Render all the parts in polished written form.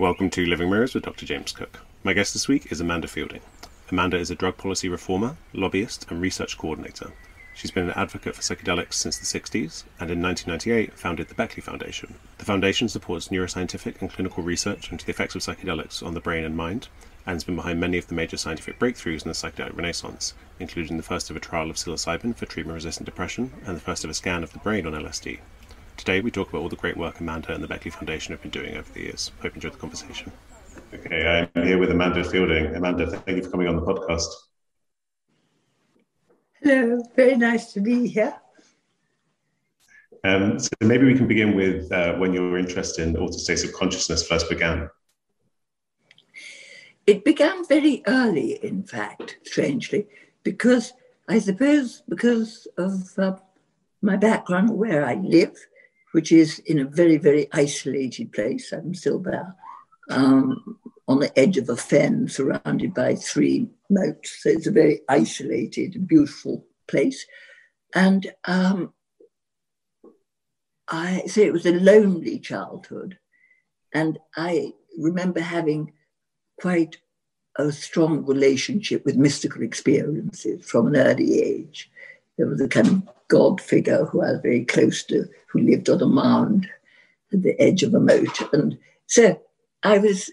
Welcome to Living Mirrors with Dr. James Cook. My guest this week is Amanda Feilding. Amanda is a drug policy reformer, lobbyist and research coordinator. She's been an advocate for psychedelics since the 60s and in 1998 founded the Beckley Foundation. The foundation supports neuroscientific and clinical research into the effects of psychedelics on the brain and mind, and has been behind many of the major scientific breakthroughs in the psychedelic renaissance, including the first ever trial of psilocybin for treatment-resistant depression and the first ever scan of the brain on LSD. Today we talk about all the great work Amanda and the Beckley Foundation have been doing over the years. Hope you enjoyed the conversation. Okay, I'm here with Amanda Feilding. Amanda, thank you for coming on the podcast. Hello, very nice to be here. So maybe we can begin with when your interest in altered states of consciousness first began. It began very early, in fact, strangely, because I suppose because of my background, where I live, which is in a very, very isolated place. I'm still there, on the edge of a fen surrounded by 3 moats. So it's a very isolated, beautiful place. And I say it was a lonely childhood. And I remember having quite a strong relationship with mystical experiences from an early age. There was a kind of God figure who I was very close to, who lived on a mound at the edge of a moat. And so I was,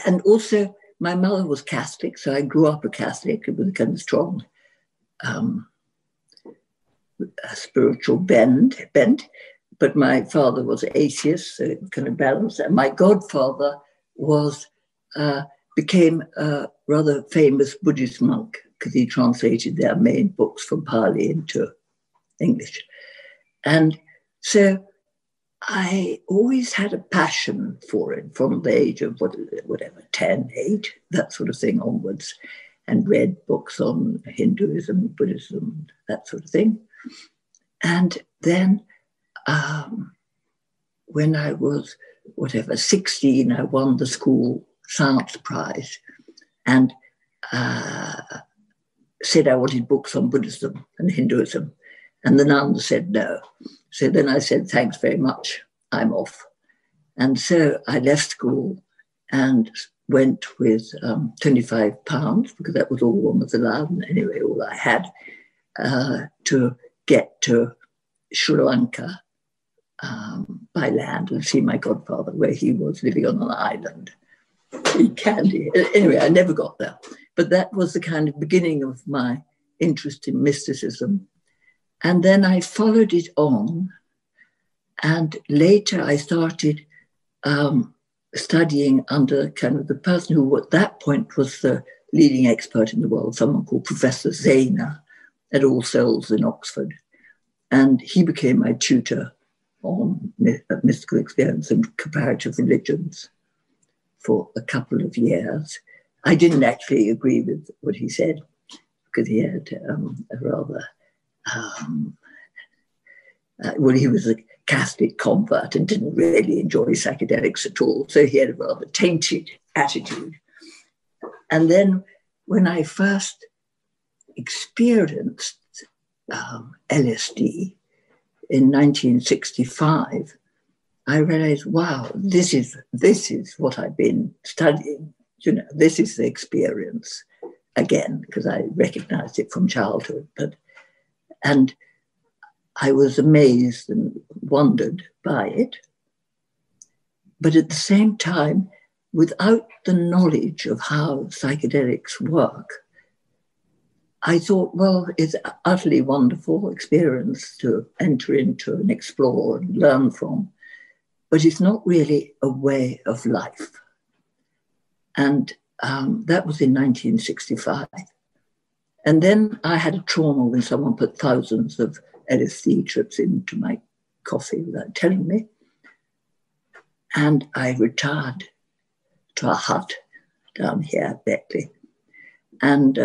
and also my mother was Catholic, so I grew up a Catholic with a kind of strong spiritual bent. But my father was atheist, so it kind of balanced. And my godfather was became a rather famous Buddhist monk because he translated their main books from Pali into English. And so I always had a passion for it from the age of whatever, 10, 8, that sort of thing onwards, and read books on Hinduism, Buddhism, that sort of thing. And then when I was, 16, I won the school science prize and said I wanted books on Buddhism and Hinduism. And the nun said no. So then I said, thanks very much, I'm off. And so I left school and went with £25, because that was all one was allowed, and anyway, all I had, to get to Sri Lanka by land and see my godfather, where he was living on an island. Eat candy. Anyway, I never got there. But that was the kind of beginning of my interest in mysticism. And then I followed it on. And later I started studying under kind of the person who at that point was the leading expert in the world, someone called Professor Zayner at All Souls in Oxford. And he became my tutor on mystical experience and comparative religions for a couple of years. I didn't actually agree with what he said because he had a rather, he was a Catholic convert and didn't really enjoy psychedelics at all. So he had a rather tainted attitude. And then when I first experienced LSD in 1965, I realized, wow, this is what I've been studying. This is the experience again, because I recognized it from childhood. And I was amazed and wondered by it. But at the same time, without the knowledge of how psychedelics work, I thought, well, it's an utterly wonderful experience to enter into and explore and learn from, but it's not really a way of life. And that was in 1965. And then I had a trauma when someone put thousands of LSD trips into my coffee without telling me. And I retired to a hut down here at Beckley. And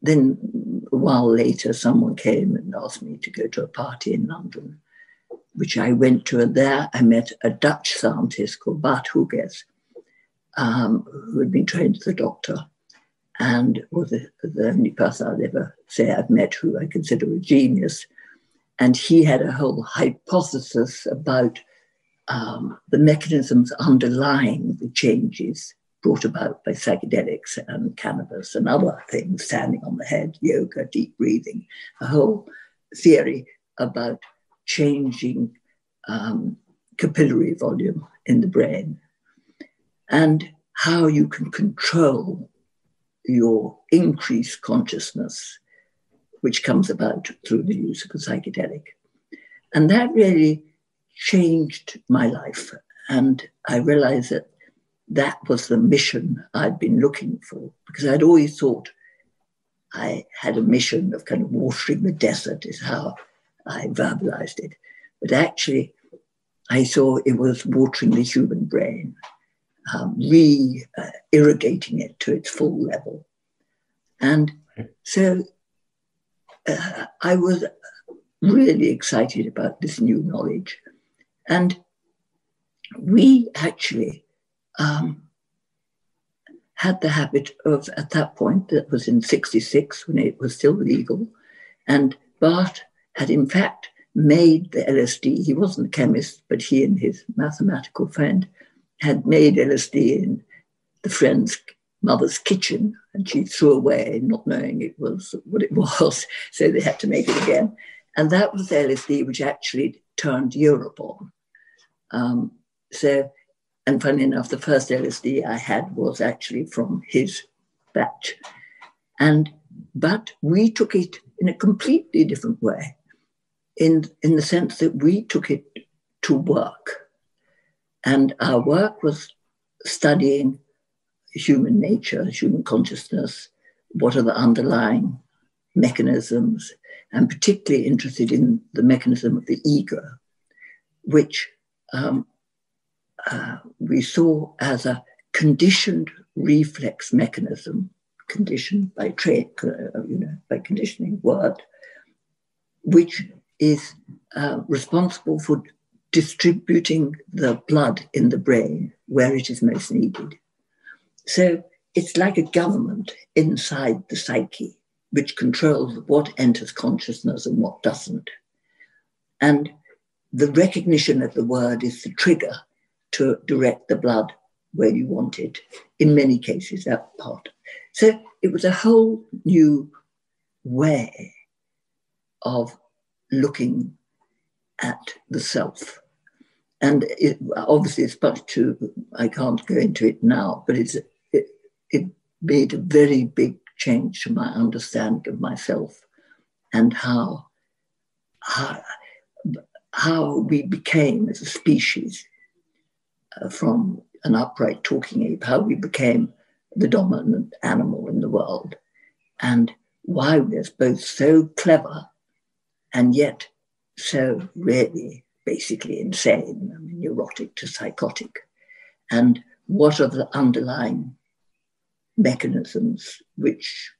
then a while later, someone came and asked me to go to a party in London, which I went to. And there I met a Dutch scientist called Bart Huges, who had been trained as a doctor and was the only person I'll ever say I've met who I consider a genius. And he had a whole hypothesis about the mechanisms underlying the changes brought about by psychedelics and cannabis and other things, standing on the head, yoga, deep breathing, a whole theory about changing capillary volume in the brain and how you can control your increased consciousness, which comes about through the use of a psychedelic. And that really changed my life. And I realized that that was the mission I'd been looking for, because I'd always thought I had a mission of kind of watering the desert, is how I verbalized it. But actually, I saw it was watering the human brain, irrigating it to its full level. And so I was really excited about this new knowledge. And we actually had the habit of, at that point, that was in 66 when it was still legal, and Bart had in fact made the LSD. He wasn't a chemist, but he and his mathematical friend had made LSD in the friend's mother's kitchen, and she threw away, not knowing it was what it was, so they had to make it again. And that was the LSD which actually turned Europe on. And funny enough, the first LSD I had was actually from his batch. But we took it in a completely different way, in the sense that we took it to work. And our work was studying human nature, human consciousness, what are the underlying mechanisms, and particularly interested in the mechanism of the ego, which we saw as a conditioned reflex mechanism, conditioned by by conditioning word, which is responsible for distributing the blood in the brain where it is most needed. So it's like a government inside the psyche, which controls what enters consciousness and what doesn't. And the recognition of the word is the trigger to direct the blood where you want it, in many cases, that part. So it was a whole new way of looking at the self. And obviously it's much too, I can't go into it now, but it made a very big change to my understanding of myself and how we became as a species from an upright talking ape, how we became the dominant animal in the world, and why we're both so clever and yet so really basically insane, neurotic to psychotic, and what are the underlying mechanisms which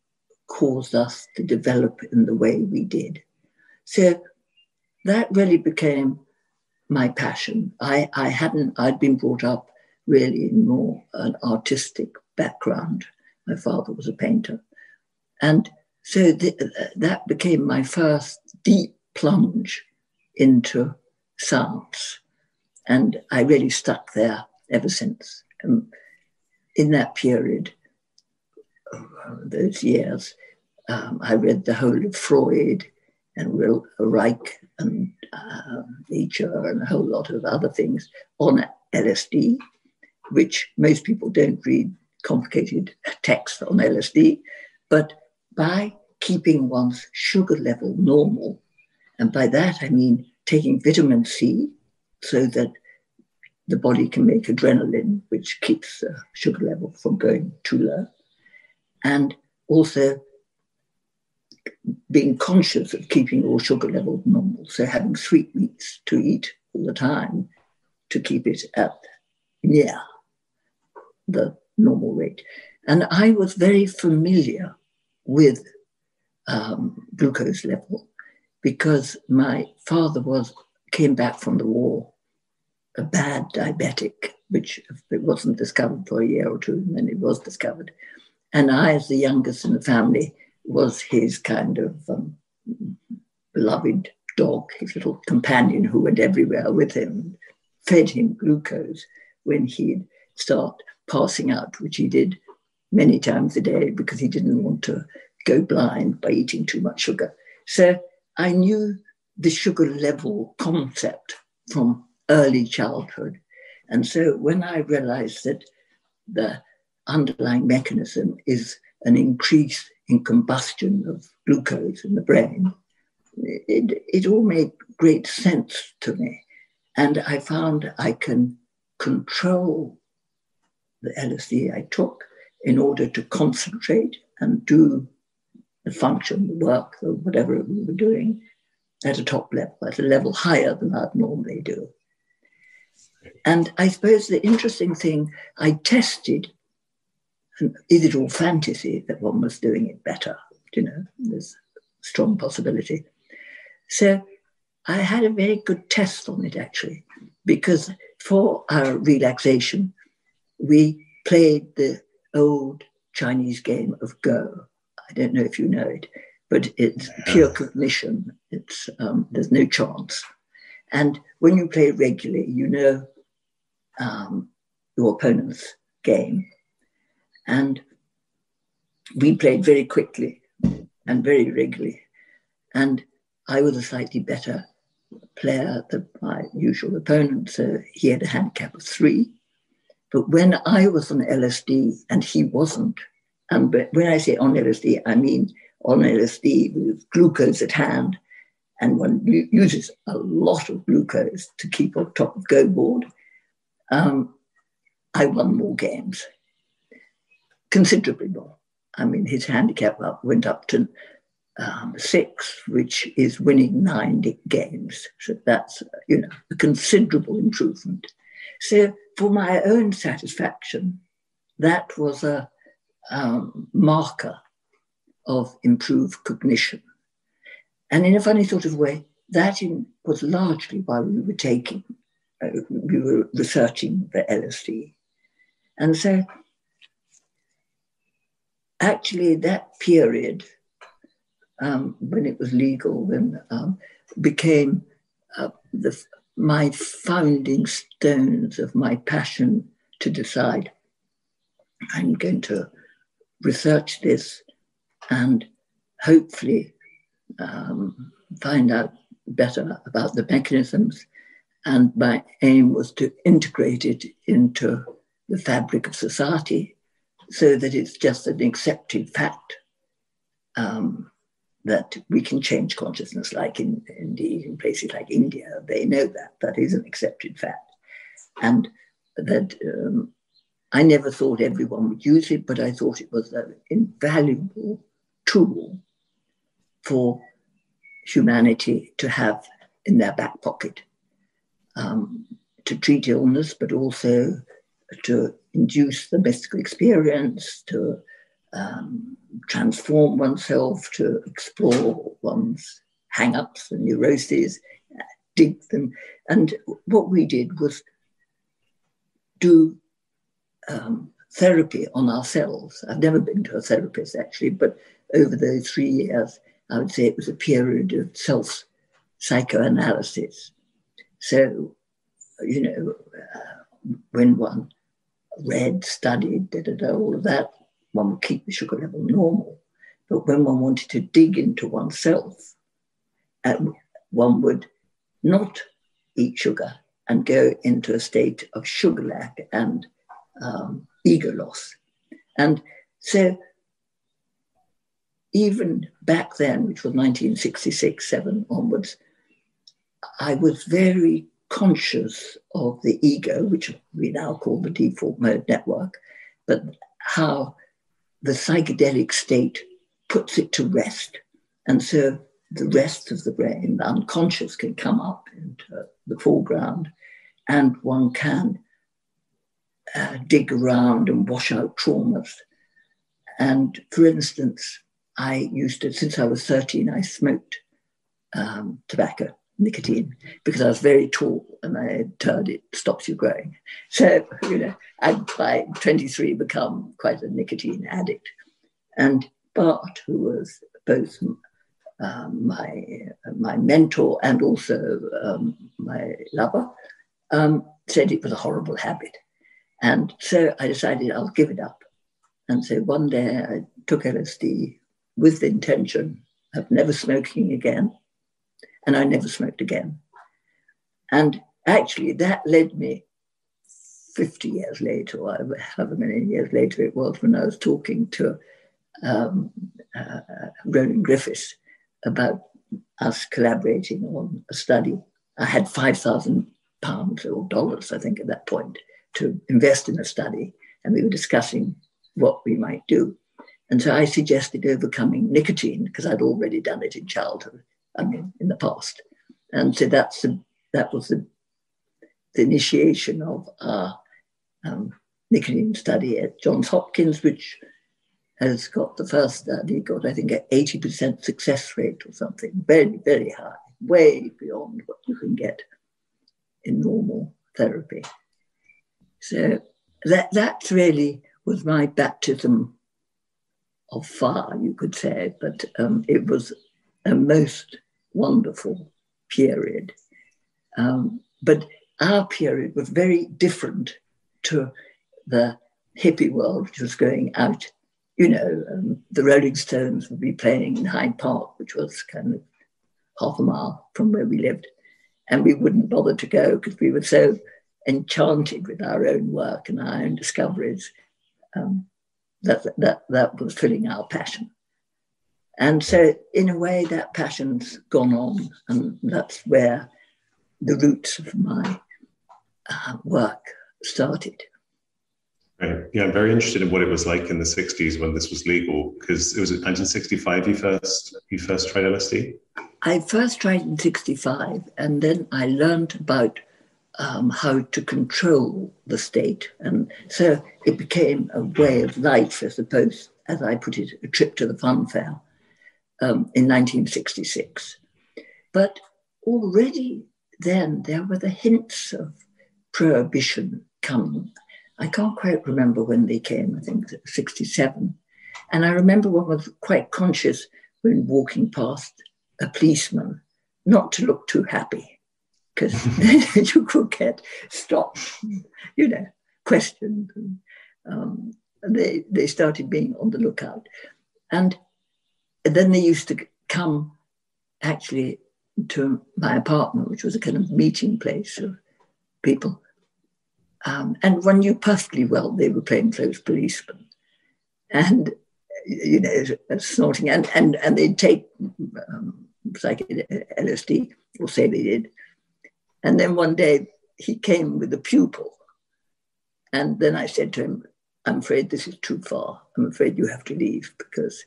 caused us to develop in the way we did. So that really became my passion. I'd been brought up really in more an artistic background. My father was a painter. And so that became my first deep plunge into science. And I really stuck there ever since. In that period, those years, I read the whole of Freud and Reich and Nietzsche and a whole lot of other things on LSD, which most people don't read complicated text on LSD, but by keeping one's sugar level normal, and by that I mean taking vitamin C so that the body can make adrenaline, which keeps the sugar level from going too low, and also being conscious of keeping your sugar level normal, so having sweetmeats to eat all the time to keep it at near the normal rate. And I was very familiar with glucose level because my father came back from the war, a bad diabetic, which it wasn't discovered for a year or two, and then it was discovered. And I, as the youngest in the family, was his kind of beloved dog, his little companion who went everywhere with him, fed him glucose when he'd start passing out, which he did many times a day because he didn't want to go blind by eating too much sugar. So I knew the sugar level concept from early childhood. And so when I realized that the underlying mechanism is an increase in combustion of glucose in the brain, it all made great sense to me. And I found I can control the LSD I took in order to concentrate and do the function, the work, or whatever we were doing at a top level, at a level higher than I'd normally do. And I suppose the interesting thing, I tested, and is it all fantasy that one was doing it better? You know, there's a strong possibility. So I had a very good test on it, actually, because for our relaxation, we played the old Chinese game of Go. I don't know if you know it, but it's pure cognition. It's there's no chance. And when you play regularly, you know your opponent's game. And we played very quickly and very regularly. And I was a slightly better player than my usual opponent, so he had a handicap of 3. But when I was on LSD and he wasn't, and when I say on LSD, I mean on LSD with glucose at hand, and one uses a lot of glucose to keep on top of Go board, I won more games, considerably more. I mean, his handicap went up to 6, which is winning 9 games. So that's, you know, a considerable improvement. So for my own satisfaction, that was a marker of improved cognition. And in a funny sort of way, that was largely why we were researching the LSD. And so actually that period, when it was legal, then became my founding stones of my passion to decide I'm going to research this and hopefully find out better about the mechanisms. And my aim was to integrate it into the fabric of society so that it's just an accepted fact that we can change consciousness, like indeed in places like India, they know that is an accepted fact. And that I never thought everyone would use it, but I thought it was an invaluable tool for humanity to have in their back pocket, to treat illness, but also to induce the mystical experience, to transform oneself, to explore one's hang-ups and neuroses, dig them. And what we did was do therapy on ourselves. I've never been to a therapist, actually, but over those 3 years, I would say it was a period of self-psychoanalysis. So, you know, when one read, studied, all of that, one would keep the sugar level normal. But when one wanted to dig into oneself, one would not eat sugar and go into a state of sugar lack and ego loss. And so even back then, which was 1966-7 onwards, I was very conscious of the ego, which we now call the default mode network, but how the psychedelic state puts it to rest. And so the rest of the brain, the unconscious, can come up into the foreground, and one can dig around and wash out traumas. And for instance, I used to, since I was 13, I smoked tobacco, nicotine, because I was very tall and I had heard it stops you growing. So, you know, I'd by 23 become quite a nicotine addict. And Bart, who was both my mentor and also my lover, said it was a horrible habit. And so I decided I'll give it up. And so one day I took LSD with the intention of never smoking again. And I never smoked again. And actually that led me 50 years later, or however many years later it was, when I was talking to Roland Griffiths about us collaborating on a study. I had £5,000 or dollars, I think, at that point, to invest in a study, and we were discussing what we might do. And so I suggested overcoming nicotine, because I'd already done it in childhood, in the past. And so that was the initiation of our nicotine study at Johns Hopkins, which has got the first study, got, I think, an 80% success rate or something, very, very high, way beyond what you can get in normal therapy. So that really was my baptism of fire, you could say, but it was a most wonderful period. But our period was very different to the hippie world, which was going out. The Rolling Stones would be playing in Hyde Park, which was kind of half a mile from where we lived. And we wouldn't bother to go because we were so enchanted with our own work and our own discoveries. That was filling our passion. And so in a way that passion's gone on, and that's where the roots of my work started. Right. Yeah, I'm very interested in what it was like in the 60s when this was legal, because it was 1965 you first tried LSD? I first tried in 65, and then I learned about how to control the state. And so it became a way of life, as opposed, as I put it, a trip to the fun fair in 1966. But already then there were the hints of prohibition coming. I can't quite remember when they came, I think 67. And I remember one was quite conscious when walking past a policeman, not to look too happy, because then you could get stopped, questioned. And they started being on the lookout. And then they used to come actually to my apartment, which was a kind of meeting place of people. And one knew perfectly well they were plainclothes policemen. And, snorting. And they'd take LSD, or say they did. And then one day he came with a pupil. And then I said to him, I'm afraid this is too far. I'm afraid you have to leave, because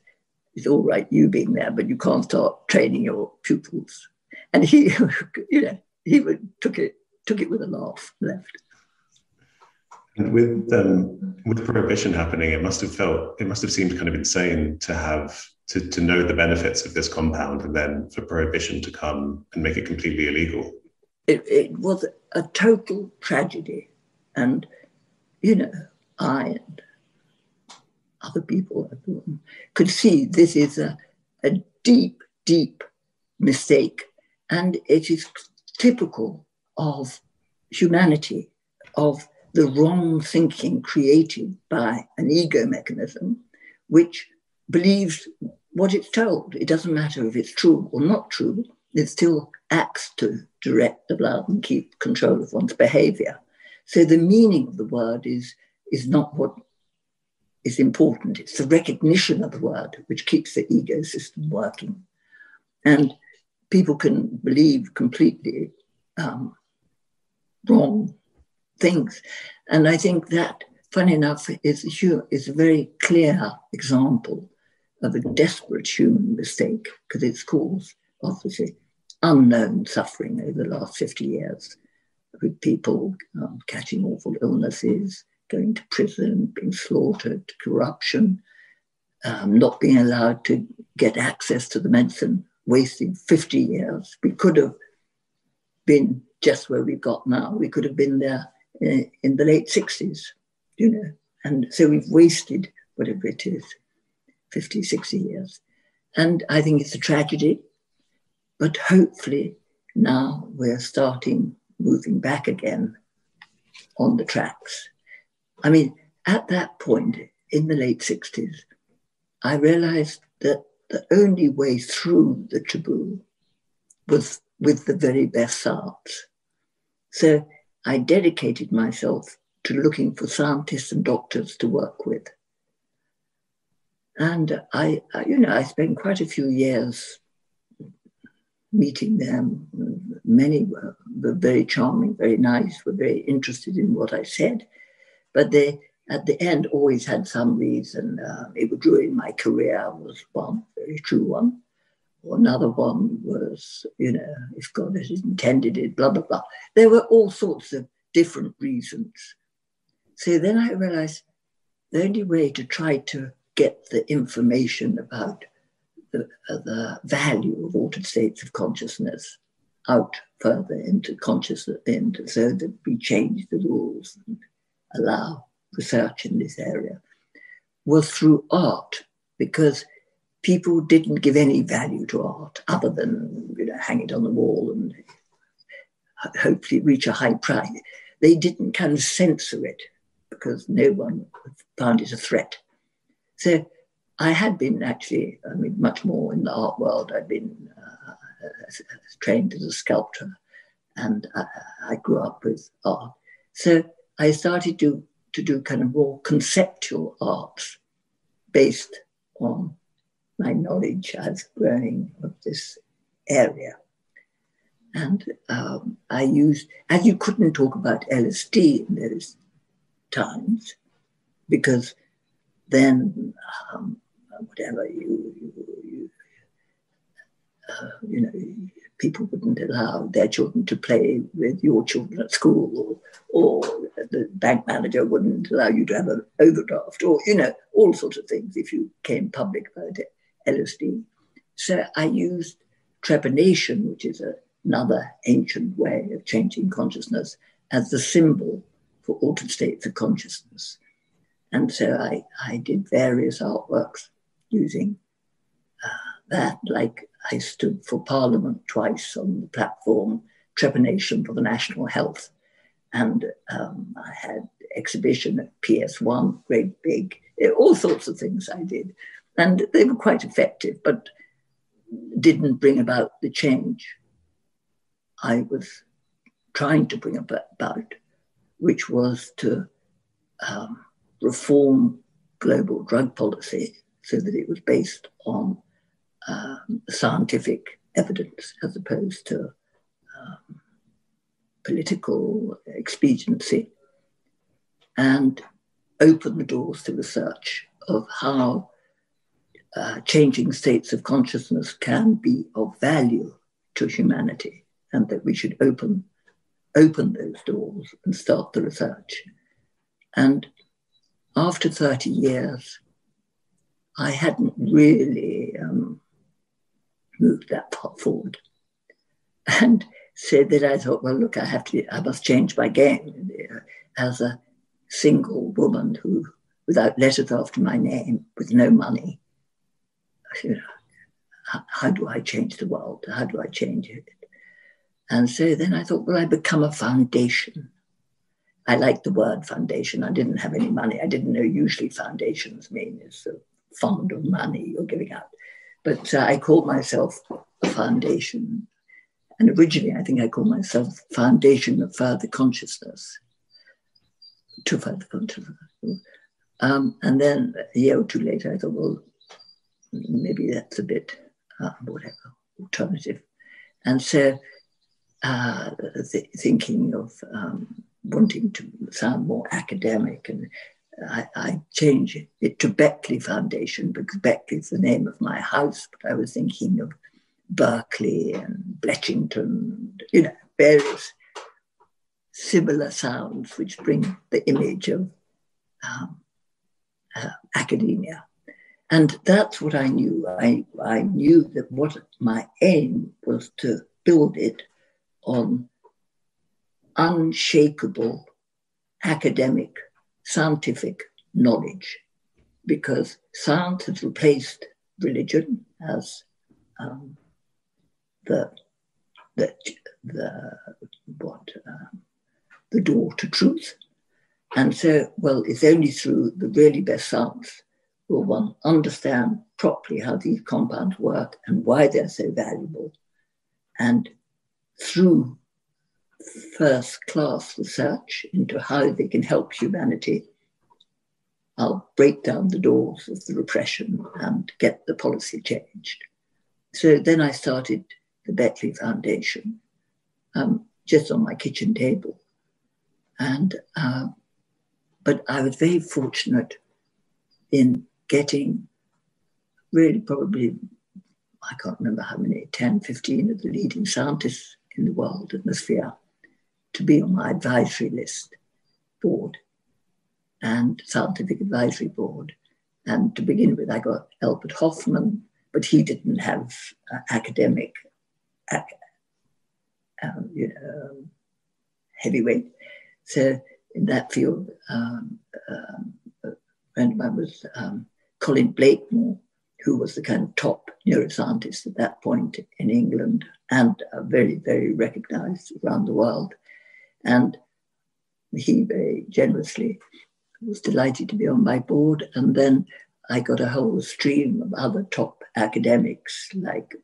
it's all right you being there, but you can't start training your pupils. And he, took it with a laugh, left. And with prohibition happening, it must have seemed kind of insane to have to know the benefits of this compound, and then for prohibition to come and make it completely illegal. It was a total tragedy, and I and other people could see this is a deep, deep mistake, and it is typical of humanity, of the wrong thinking created by an ego mechanism, which believes what it's told. It doesn't matter if it's true or not true. It still acts to direct the blood and keep control of one's behavior. So the meaning of the word is not what is important. It's the recognition of the word which keeps the ego system working. And people can believe completely wrong things. And I think that, funny enough, is a very clear example of a desperate human mistake, because it's caused, obviously, unknown suffering over the last 50 years, with people catching awful illnesses, going to prison, being slaughtered, corruption, not being allowed to get access to the medicine, wasting 50 years. We could have been just where we've got now. We could have been there in the late 60s, and so we've wasted whatever it is, 50, 60 years. And I think it's a tragedy, but hopefully now we're starting moving back again on the tracks. I mean, at that point in the late 60s, I realized that the only way through the taboo was with the very best science. So I dedicated myself to looking for scientists and doctors to work with. And I spent quite a few years meeting them. Many were very charming, very nice, were very interested in what I said. But they, at the end, always had some reason. It would ruin my career was one, very true one. Or another one was, if God has intended it, blah, blah, blah. There were all sorts of different reasons. So then I realized the only way to try to get the information about the value of altered states of consciousness out further into consciousness, so that we change the rules and allow research in this area, was through art, because people didn't give any value to art other than hang it on the wall and hopefully reach a high price. They didn't kind of censor it because no one found it a threat. So I had been actually, much more in the art world. I'd been trained as a sculptor, and I grew up with art. So I started to do kind of more conceptual arts based on my knowledge as growing of this area. And I used, as you couldn't talk about LSD in those times, because then whatever people wouldn't allow their children to play with your children at school, or the bank manager wouldn't allow you to have an overdraft, or all sorts of things if you came public about it, LSD. So I used trepanation, which is another ancient way of changing consciousness, as the symbol for altered states of consciousness. And so I did various artworks using that, like I stood for Parliament twice on the platform, trepanation for the national health. And I had exhibition at PS1, great big, all sorts of things I did. And they were quite effective, but didn't bring about the change I was trying to bring about, which was to reform global drug policy so that it was based on scientific evidence as opposed to political expediency, and open the doors to research of how changing states of consciousness can be of value to humanity, and that we should open those doors and start the research. And after 30 years, I hadn't really moved that far forward. And so that I thought, well, look, I must change my game. As a single woman who, without letters after my name, with no money, how do I change the world? How do I change it? And so then I thought, well, I become a foundation. I like the word foundation. I didn't have any money. I didn't know usually foundations mean is a fund of money you're giving out. But I called myself a foundation. And originally, I think I called myself Foundation of Further Consciousness, to further consciousness. And then a year or two later, I thought, well, maybe that's a bit, alternative. And so thinking of wanting to sound more academic, and I changed it to Beckley Foundation, because Beckley is the name of my house, but I was thinking of Berkeley and Bletchington, various similar sounds which bring the image of academia. And that's what I knew. I knew that what my aim was to build it on unshakable academic, scientific knowledge, because science has replaced religion as the the door to truth. And so, well, it's only through the really best science will one understand properly how these compounds work and why they're so valuable. And through first-class research into how they can help humanity, I'll break down the doors of the repression and get the policy changed. So then I started the Beckley Foundation, just on my kitchen table. And but I was very fortunate in getting really probably, I can't remember how many, 10, 15 of the leading scientists in the world in the sphere to be on my advisory list board and scientific advisory board. And to begin with, I got Albert Hoffman, but he didn't have academic, heavyweight. So in that field, a friend of mine was Colin Blakemore, who was the kind of top neuroscientist at that point in England and very, very recognized around the world. And he very generously was delighted to be on my board. And then I got a whole stream of other top academics like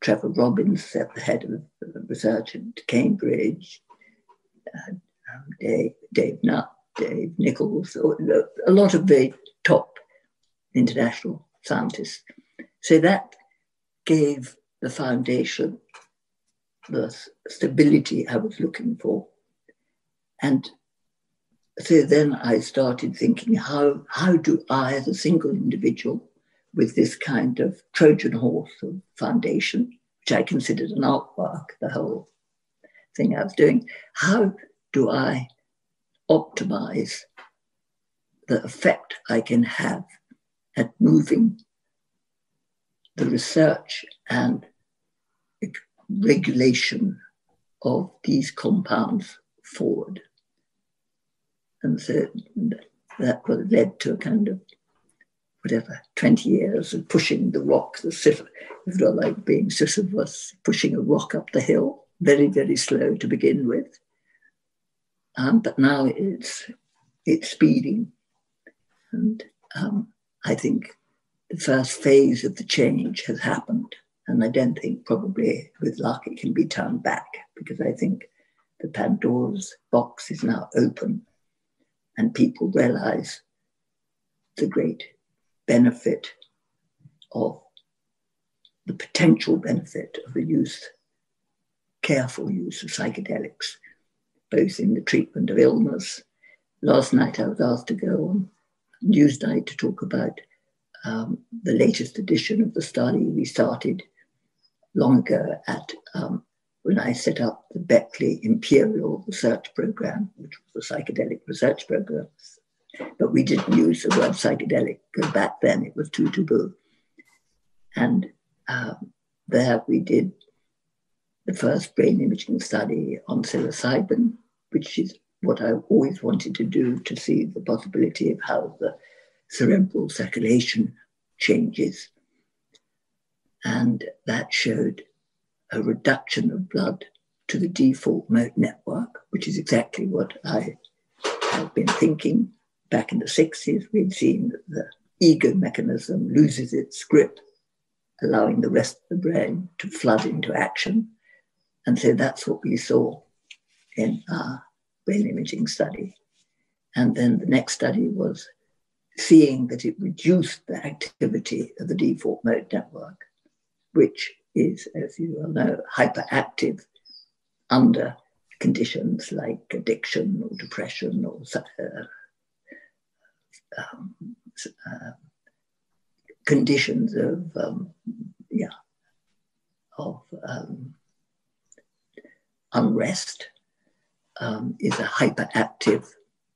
Trevor Robbins at the head of research at Cambridge, Dave Nutt, Dave Nichols, a lot of very top international scientists. So that gave the foundation the stability I was looking for. And so then I started thinking, how do I, as a single individual, with this kind of Trojan horse of foundation, which I considered an artwork, the whole thing I was doing, how do I optimize the effect I can have at moving the research and regulation of these compounds forward? And so that led to a kind of 20 years of pushing the rock, like being Sisyphus, pushing a rock up the hill, very, very slow to begin with. But now it's speeding. And I think the first phase of the change has happened. And I don't think probably with luck it can be turned back, because I think the Pandora's box is now open and people realize the great benefit of the potential benefit of the careful use of psychedelics, both in the treatment of illness. Last night I was asked to go on Newsnight to talk about the latest edition of the study we started long ago when I set up the Beckley Imperial Research Program, which was a psychedelic research program. But we didn't use the word psychedelic, because back then it was too taboo. And there we did the first brain imaging study on psilocybin, which is what I always wanted to do, to see the possibility of how the cerebral circulation changes. And that showed a reduction of blood to the default mode network, which is exactly what I had been thinking. Back in the 60s, we'd seen that the ego mechanism loses its grip, allowing the rest of the brain to flood into action. And so that's what we saw in our brain imaging study. And then the next study was seeing that it reduced the activity of the default mode network, which is, as you well know, hyperactive under conditions like addiction or depression or conditions of unrest, is a hyperactive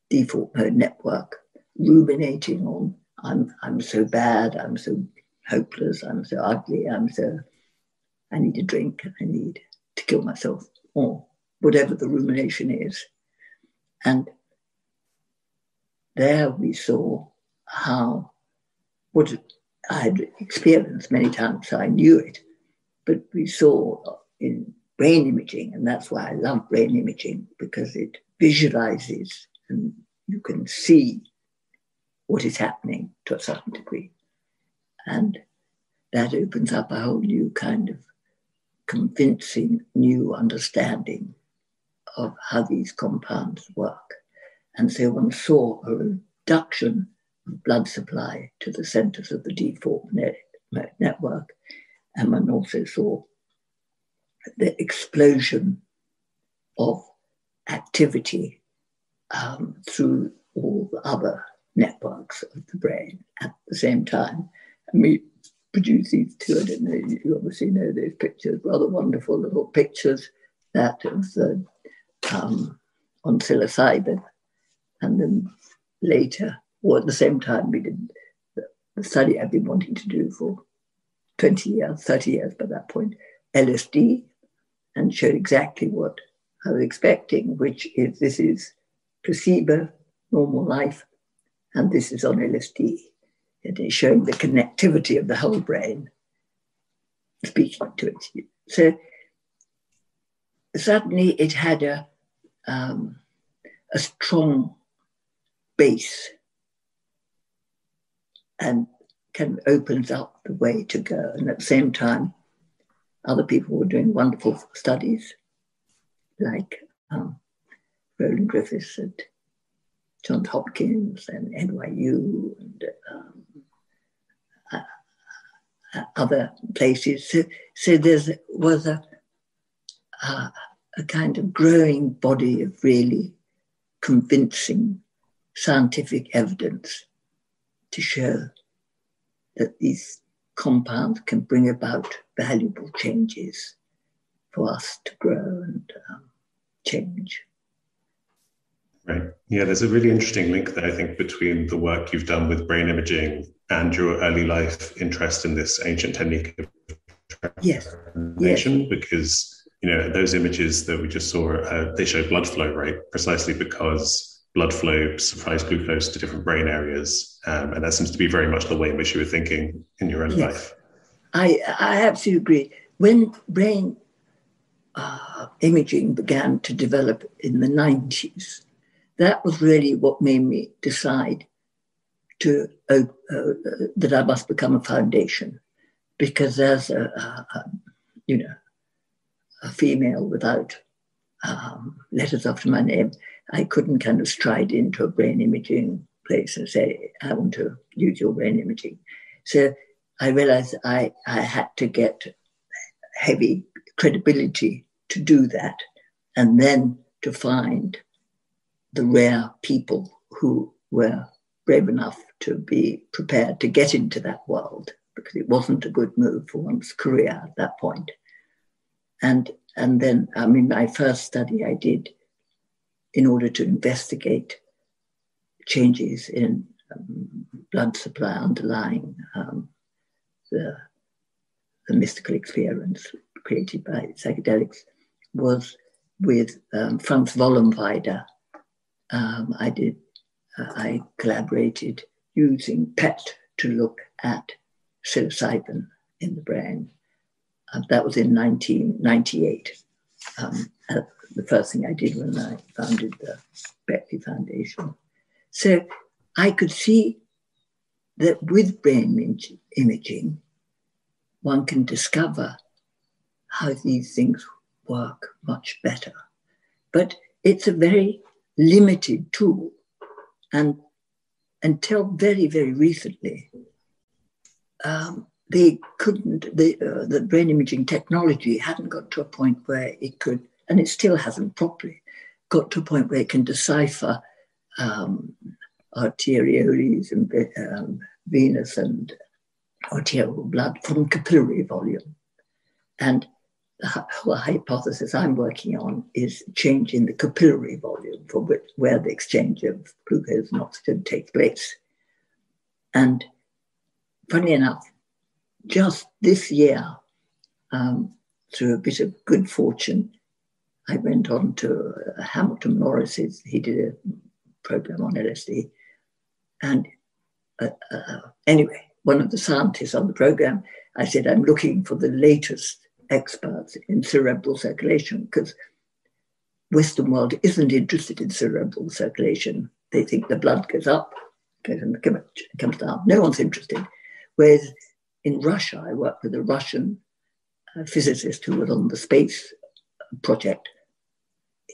default mode network, ruminating on I'm so bad, I'm so hopeless, I'm so ugly, I need a drink, I need to kill myself, or whatever the rumination is. And there we saw how what I had experienced many times, so I knew it, But we saw in brain imaging, and that's why I love brain imaging, because it visualizes and you can see what is happening to a certain degree. And that opens up a whole new kind of convincing new understanding of how these compounds work. And so one saw a reduction of blood supply to the centers of the default network. And one also saw the explosion of activity through all the other networks of the brain at the same time. And we produced these two, I don't know, you obviously know those pictures, rather wonderful little pictures, that was on psilocybin. And then later, or at the same time, we did the study I've been wanting to do for 20 years, 30 years by that point, LSD, and showed exactly what I was expecting, which is this is placebo, normal life, and this is on LSD. It is showing the connectivity of the whole brain, speaking to it. So suddenly it had a strong base and kind of opens up the way to go. And at the same time, other people were doing wonderful studies, like Roland Griffiths at Johns Hopkins and NYU and other places. So there was a kind of growing body of really convincing scientific evidence to show that these compounds can bring about valuable changes for us to grow and change. Right. Yeah, there's a really interesting link there, I think, between the work you've done with brain imaging and your early life interest in this ancient technique of transformation, because, you know, those images that we just saw, they show blood flow, right? Precisely because blood flow supplies glucose to different brain areas. And that seems to be very much the way in which you were thinking in your own life. I absolutely agree. When brain imaging began to develop in the 90s, that was really what made me decide to that I must become a foundation, because as a female without letters after my name, I couldn't kind of stride into a brain imaging place and say, I want to use your brain imaging. So I realized I had to get heavy credibility to do that, and then to find the rare people who were brave enough to be prepared to get into that world, because it wasn't a good move for one's career at that point. And then, I mean, my first study I did in order to investigate changes in blood supply underlying the mystical experience created by psychedelics was with Franz Wollenweider. I collaborated using PET to look at psilocybin in the brain. That was in 1998. The first thing I did when I founded the Beckley Foundation. So I could see that with brain imaging, one can discover how these things work much better. But it's a very limited tool. And until very, very recently, they couldn't, the brain imaging technology hadn't got to a point where it could, and it still hasn't properly got to a point where it can decipher arterioles and venous and arterial blood from capillary volume. And the whole hypothesis I'm working on is change in the capillary volume from where the exchange of glucose and oxygen takes place. And funny enough, just this year, through a bit of good fortune, I went on to Hamilton Morris's. He did a program on LSD. And anyway, one of the scientists on the program, I said, I'm looking for the latest experts in cerebral circulation, because Western world isn't interested in cerebral circulation. They think the blood goes up, and comes down. No one's interested. Whereas in Russia, I worked with a Russian physicist who was on the space project.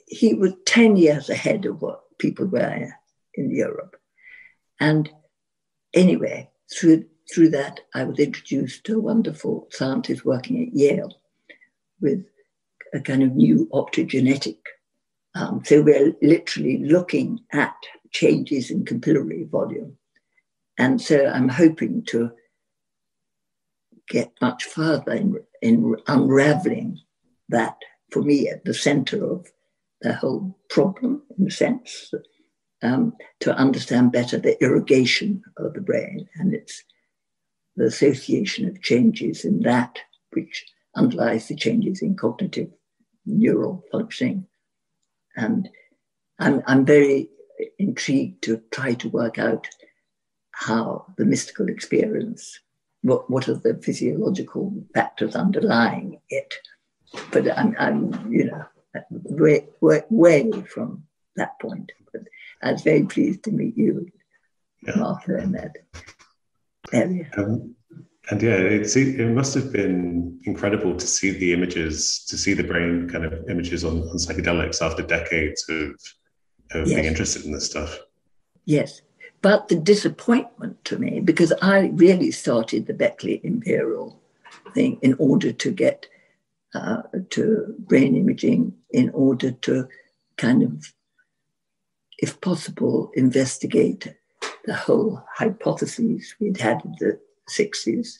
He was 10 years ahead of what people were in Europe. And anyway, through that, I was introduced to a wonderful scientist working at Yale with a kind of new optogenetic. So we're literally looking at changes in capillary volume. And so I'm hoping to get much further in unraveling that, for me, at the center of the whole problem, in a sense, to understand better the irrigation of the brain and its the association of changes in that which underlies the changes in cognitive neural functioning. And I'm very intrigued to try to work out how the mystical experience, what are the physiological factors underlying it. But I'm way from that point. But I was very pleased to meet you, Martha, in that area. And yeah, it must have been incredible to see the images, to see the brain kind of images on psychedelics after decades of being interested in this stuff. Yes, but the disappointment to me, because I really started the Beckley Imperial thing in order to get to brain imaging, in order to kind of, if possible, investigate the whole hypotheses we'd had in the 60s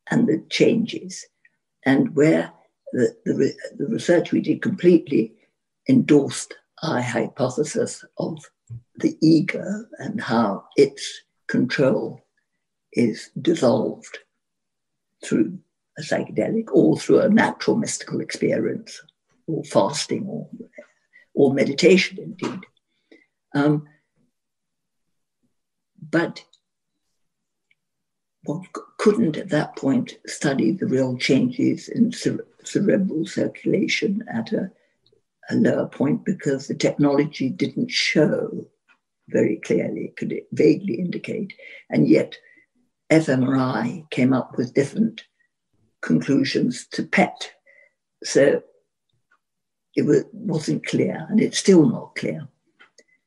and the changes, and where the research we did completely endorsed our hypothesis of the ego and how its control is dissolved through a psychedelic or through a natural mystical experience or fasting or meditation indeed. But one couldn't at that point study the real changes in cerebral circulation at a lower point because the technology didn't show very clearly, it could vaguely indicate. And yet fMRI came up with different conclusions to PET. So it wasn't clear, and it's still not clear.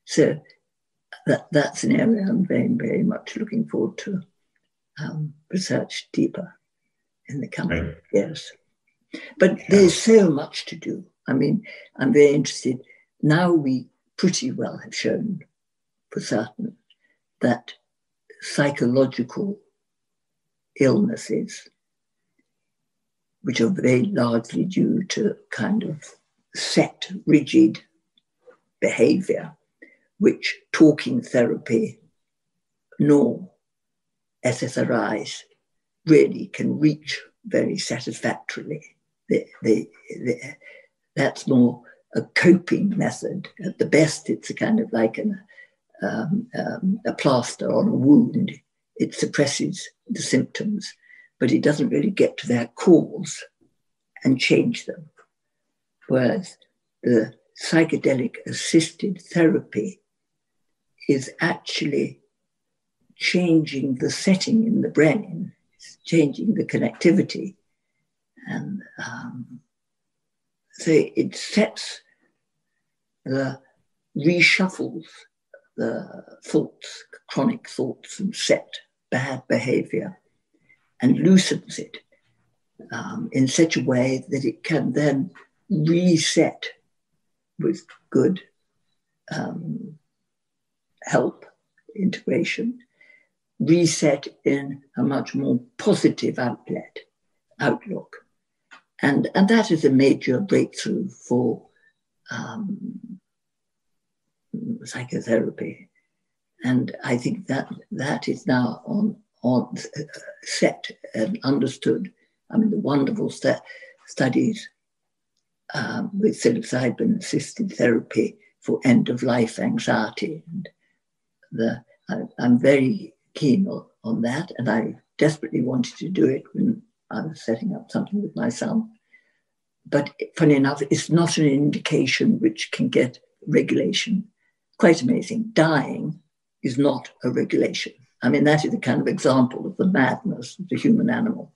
So that's an area I'm very, very much looking forward to research deeper in the coming years. But there's so much to do. I mean, I'm very interested. Now we pretty well have shown for certain that psychological illnesses, which are very largely due to kind of set, rigid behavior, which talking therapy nor SSRIs really can reach very satisfactorily. That's more a coping method. At the best, it's a kind of like a plaster on a wound. It suppresses the symptoms, but it doesn't really get to their cause and change them. Whereas the psychedelic assisted therapy is actually changing the setting in the brain, it's changing the connectivity. And so it reshuffles the thoughts, chronic thoughts, and set bad behavior and loosens it in such a way that it can then reset with good help, integration, reset in a much more positive outlook. And that is a major breakthrough for psychotherapy. And I think that is now on set and understood. I mean, the wonderful studies with psilocybin assisted therapy for end-of-life anxiety. And I'm very keen on that, and I desperately wanted to do it when I was setting up something with my son. But funny enough, it's not an indication which can get regulation. Quite amazing. Dying is not a regulation. I mean, that is a kind of example of the madness of the human animal.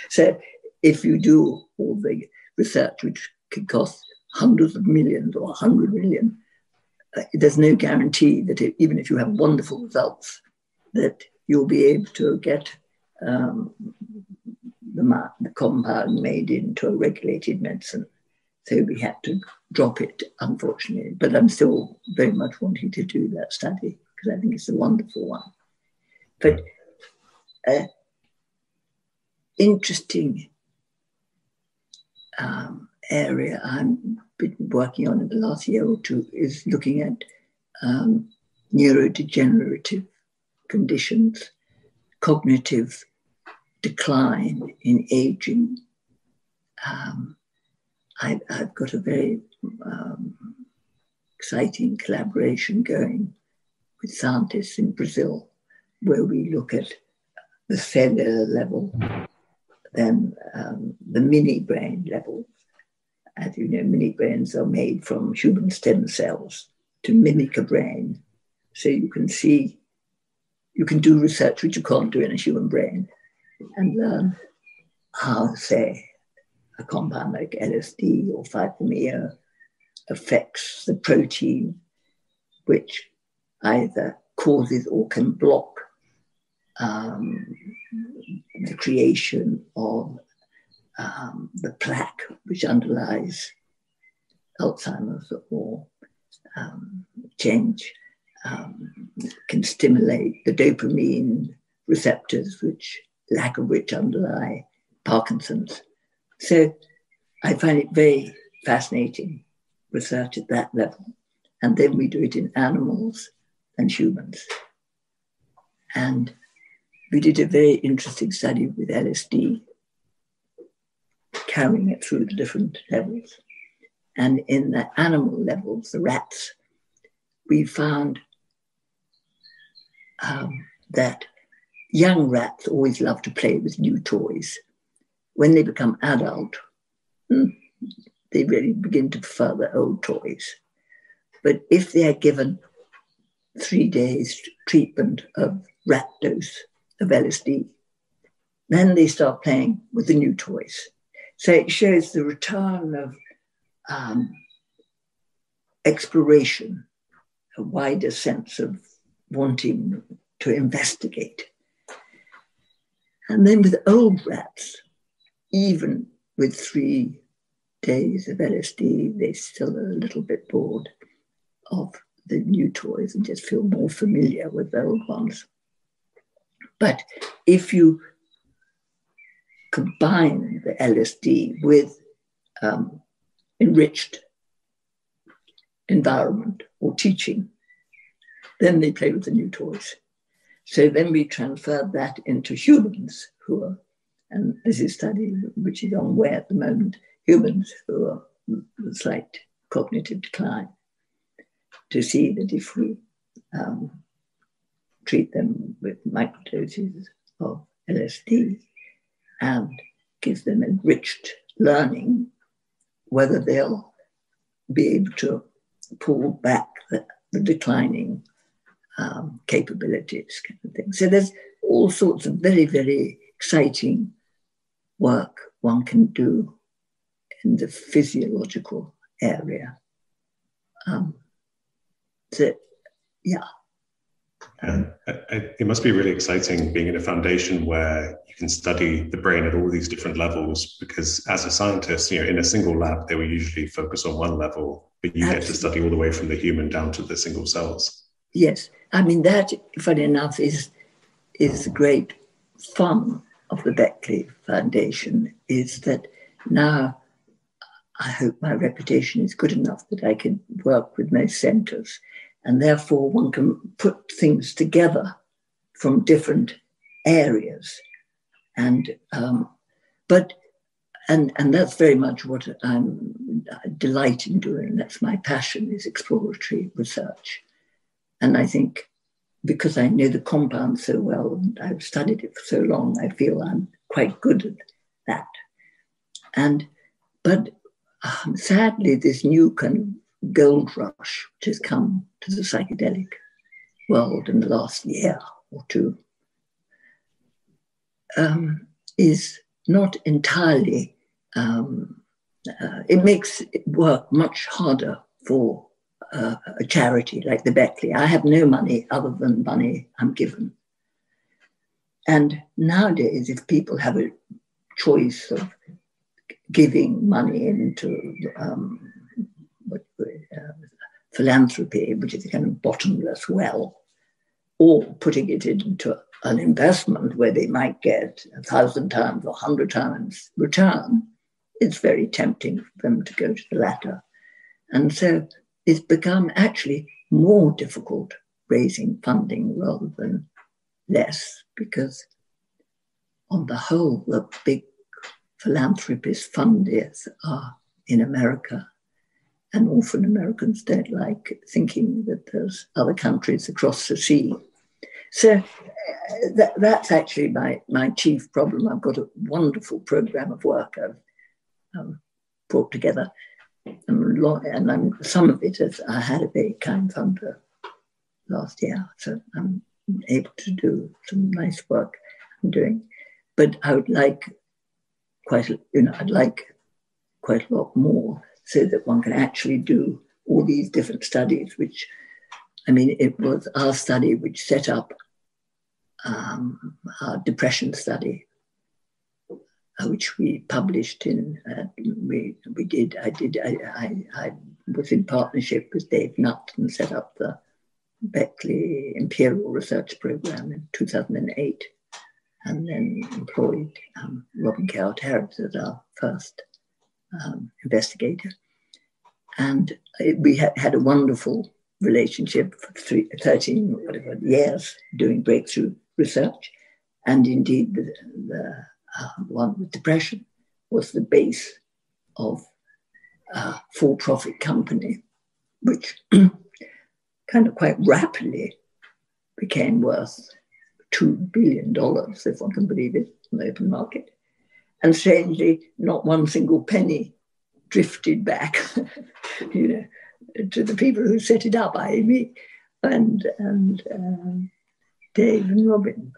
So if you do all the research, which could cost hundreds of millions or 100 million, there's no guarantee that even if you have wonderful results, that you'll be able to get the compound made into a regulated medicine. So we had to drop it, unfortunately. But I'm still very much wanting to do that study because I think it's a wonderful one. But interesting area I've been working on in the last year or two is looking at neurodegenerative conditions, cognitive decline in aging. I've got a very exciting collaboration going with scientists in Brazil, where we look at the cellular level, then the mini brain level. As you know, mini brains are made from human stem cells to mimic a brain. So you can see, you can do research which you can't do in a human brain and learn how, say, a compound like LSD or 5-MeO affects the protein which either causes or can block the creation of the plaque which underlies Alzheimer's or change, can stimulate the dopamine receptors, which lack of which underlie Parkinson's. So I find it very fascinating research at that level. And then we do it in animals and humans. And we did a very interesting study with LSD, carrying it through the different levels. And in the animal levels, the rats, we found that young rats always love to play with new toys. When they become adult, they really begin to prefer their old toys. But if they are given 3 days treatment of rat dose of LSD, then they start playing with the new toys. So it shows the return of exploration, a wider sense of wanting to investigate. And then with old rats, even with 3 days of LSD, they're still a little bit bored of the new toys and just feel more familiar with the old ones. But if you combine the LSD with enriched environment or teaching, then they play with the new toys. So then we transferred that into humans who are, and this is a study which is on way at the moment, humans who are slight cognitive decline, to see that if we treat them with microdoses of LSD and give them enriched learning, whether they'll be able to pull back the declining capabilities kind of thing. So there's all sorts of very, very exciting work one can do in the physiological area. It must be really exciting being in a foundation where you can study the brain at all these different levels, because as a scientist, in a single lab, they will usually focus on one level, but you get to study all the way from the human down to the single cells. Yes. I mean, that, funny enough, is the great fun of the Beckley Foundation, is that now I hope my reputation is good enough that I can work with most centres, and therefore one can put things together from different areas. And that's very much what I delight in doing. That's my passion, is exploratory research. And I think because I know the compound so well and I've studied it for so long, I feel I'm quite good at that. But sadly, this new kind of gold rush which has come to the psychedelic world in the last year or two is not entirely, it makes it work much harder for a charity like the Beckley. I have no money other than money I'm given. And nowadays, if people have a choice of giving money into philanthropy, which is a kind of bottomless well, or putting it into an investment where they might get 1,000 times or 100 times return, it's very tempting for them to go to the latter. And so it's become actually more difficult raising funding rather than less, because on the whole, the big philanthropist funders are in America, and often Americans don't like thinking that there's other countries across the sea. So that's actually my chief problem. I've got a wonderful program of work I've brought together, and some of it is I had a very kind funder last year, so I'm able to do some nice work I'm doing. But I would like I'd like quite a lot more, so that one can actually do all these different studies, which, I mean, it was our study which set up our depression study, which we published in, I was in partnership with Dave Nutt and set up the Beckley Imperial Research Program in 2008, and then employed Robin Cowart-Harris as our first investigator. And we had a wonderful relationship for 13 or whatever years doing breakthrough research. And indeed, the one with depression was the base of a for-profit company, which kind of quite rapidly became worth $2 billion, if one can believe it, in the open market. And strangely, not one single penny drifted back, to the people who set it up, i.e. me, and Dave and Robin.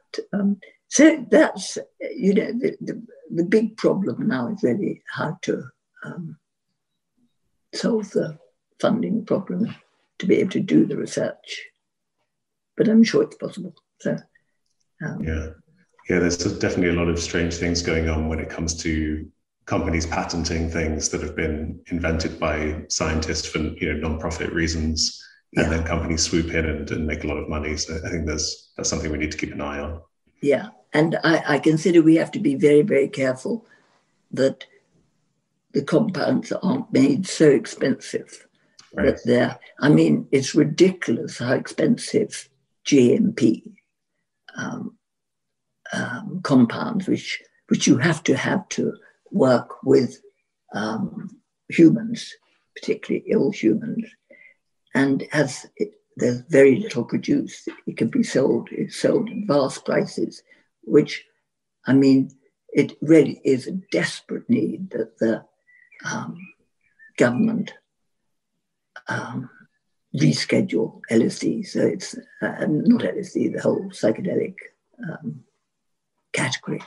So that's, the big problem now is really how to solve the funding problem to be able to do the research. But I'm sure it's possible. So, yeah, there's definitely a lot of strange things going on when it comes to companies patenting things that have been invented by scientists for non-profit reasons, and then companies swoop in and make a lot of money. So I think that's something we need to keep an eye on. Yeah, and I consider we have to be very, very careful that the compounds aren't made so expensive that it's ridiculous how expensive GMP compounds, which you have to work with humans, particularly ill humans, and there's very little produced. It can be sold. It's sold at vast prices, which, it really is a desperate need that the government reschedule LSD. So it's not LSD, the whole psychedelic category,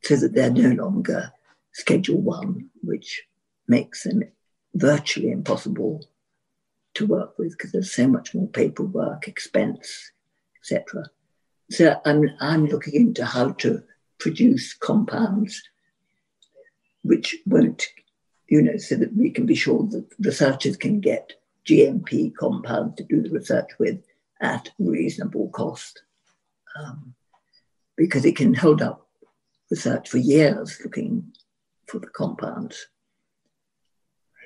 so that they're no longer Schedule 1, which makes them virtually impossible to work with because there's so much more paperwork, expense, etc. So I'm looking into how to produce compounds which won't, so that we can be sure that researchers can get GMP compounds to do the research with at reasonable cost, because it can hold up research for years looking for the compounds.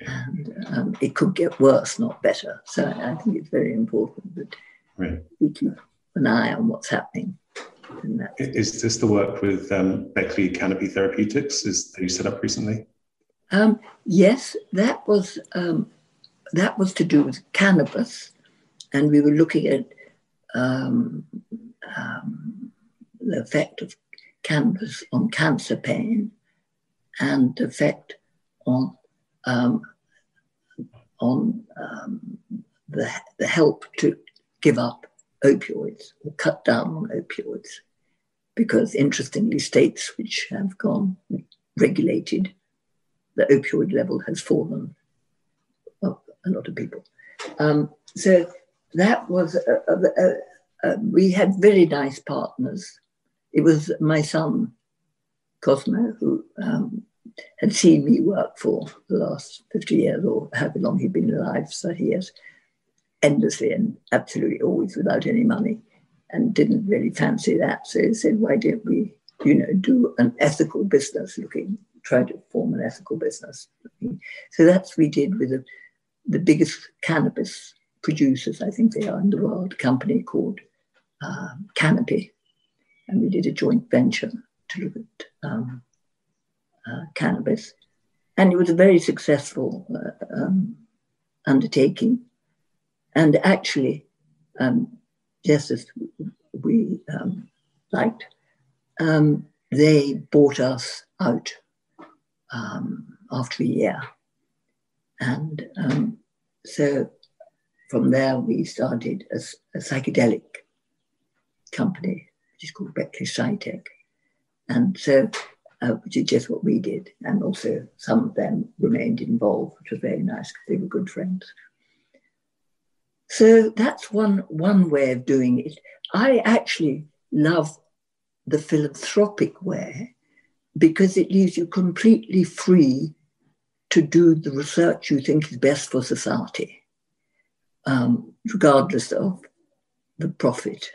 And it could get worse, not better. So I think it's very important that we keep an eye on what's happening. Is this the work with Beckley Canopy Therapeutics? That you set up recently? Yes, that was to do with cannabis, and we were looking at um, the effect of cannabis on cancer pain and the effect on the help to give up opioids or cut down on opioids. Because interestingly, states which have gone regulated, the opioid level has fallen. Well, a lot of people. So that was, we had very nice partners. It was my son, Cosmo, who had seen me work for the last 50 years, or however long he'd been alive, 30 years, endlessly and absolutely always without any money, and didn't really fancy that. So he said, why don't we, do an ethical business try to form an ethical business. So that's what we did with the biggest cannabis producers, I think they are in the world, a company called Canopy. And we did a joint venture to look at cannabis. And it was a very successful undertaking. And actually, just as we liked, they bought us out after a year. And so from there, we started a psychedelic company, which is called Beckley Foundation. And so, which is just what we did. And also some of them remained involved, which was very nice because they were good friends. So that's one way of doing it. I actually love the philanthropic way because it leaves you completely free to do the research you think is best for society, regardless of the profit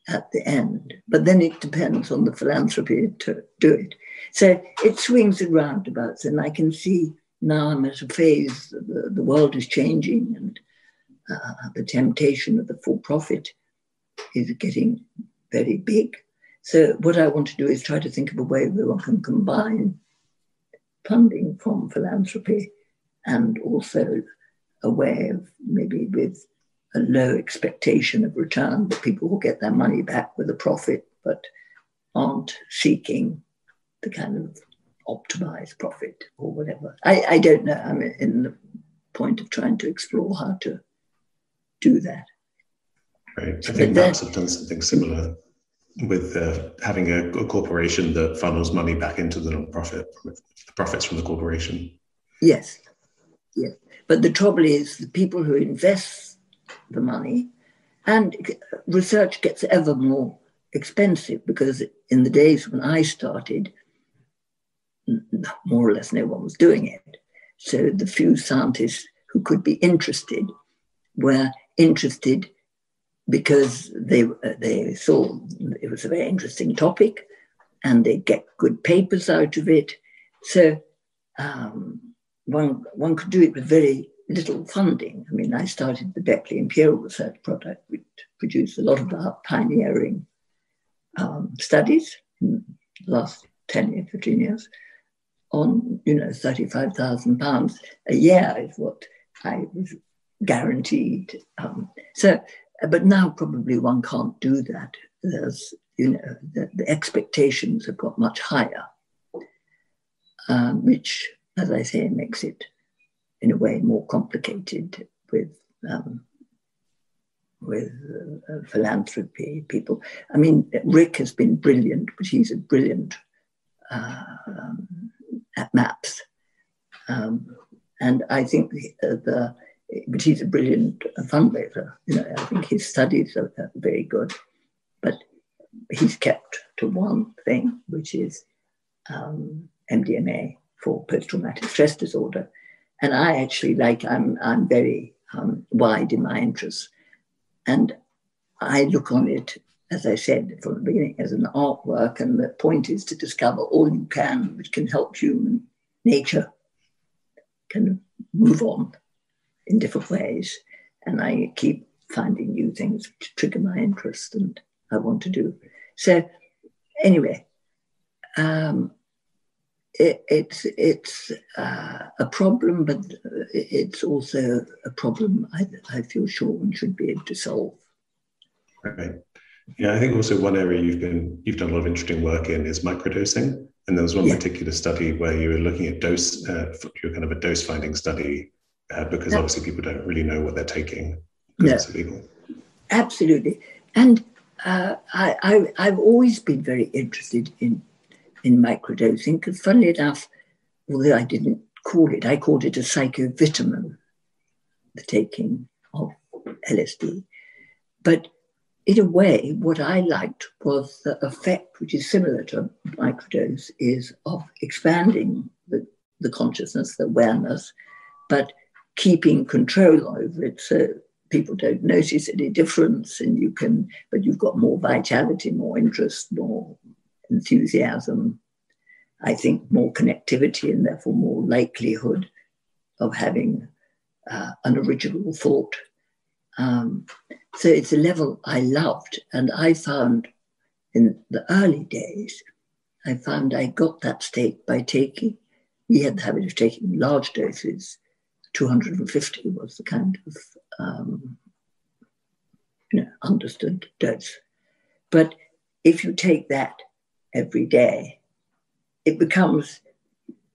at the end. But then it depends on the philanthropy to do it. So it swings and roundabouts, and I can see now I'm at a phase, the world is changing, and the temptation of the for-profit is getting very big. So what I want to do is try to think of a way where one can combine funding from philanthropy and also a way of maybe with a low expectation of return, that people will get their money back with a profit, but aren't seeking the kind of optimized profit or whatever. I don't know. I'm in the point of trying to explore how to do that. Right. I think MAPS have done something similar with having a corporation that funnels money back into the non-profit, with the profits from the corporation. Yes. But the trouble is the people who invest the money, and research gets ever more expensive because in the days when I started, more or less no one was doing it. So the few scientists who could be interested were interested because they saw it was a very interesting topic and they get good papers out of it. So one could do it with very little funding. I mean, I started the Beckley Imperial Research Project, which produced a lot of our pioneering studies in the last 10 years, 15 years on, £35,000 a year is what I was guaranteed. But now probably one can't do that. There's, the expectations have got much higher, which, as I say, makes it in a way more complicated with philanthropy people. I mean, Rick has been brilliant, but he's a brilliant at MAPS. And I think but he's a brilliant fundraiser. I think his studies are very good, but he's kept to one thing, which is MDMA for post-traumatic stress disorder. And I actually I'm very wide in my interests. And I look on it, as I said from the beginning, as an artwork. And the point is to discover all you can, which can help human nature kind of move on in different ways. And I keep finding new things which trigger my interest and I want to do. So anyway, it's a problem, but it's also a problem I feel sure one should be able to solve. Right. Yeah, I think also one area you've done a lot of interesting work in is microdosing. And there was one Yeah, particular study where you were looking at you're kind of a dose finding study, because obviously people don't really know what they're taking because no, it's illegal. absolutely. And I've always been very interested in microdosing because, funnily enough, although I didn't call it, I called it a psychovitamin, the taking of LSD. But in a way, what I liked was the effect, which is similar to microdose, is of expanding the consciousness, the awareness, but keeping control over it so people don't notice any difference, and but you've got more vitality, more interest, more enthusiasm, I think more connectivity, and therefore more likelihood of having an original thought. So it's a level I loved. And I found in the early days, I got that state by we had the habit of taking large doses. 250 was the kind of understood dose. But if you take that every day, it becomes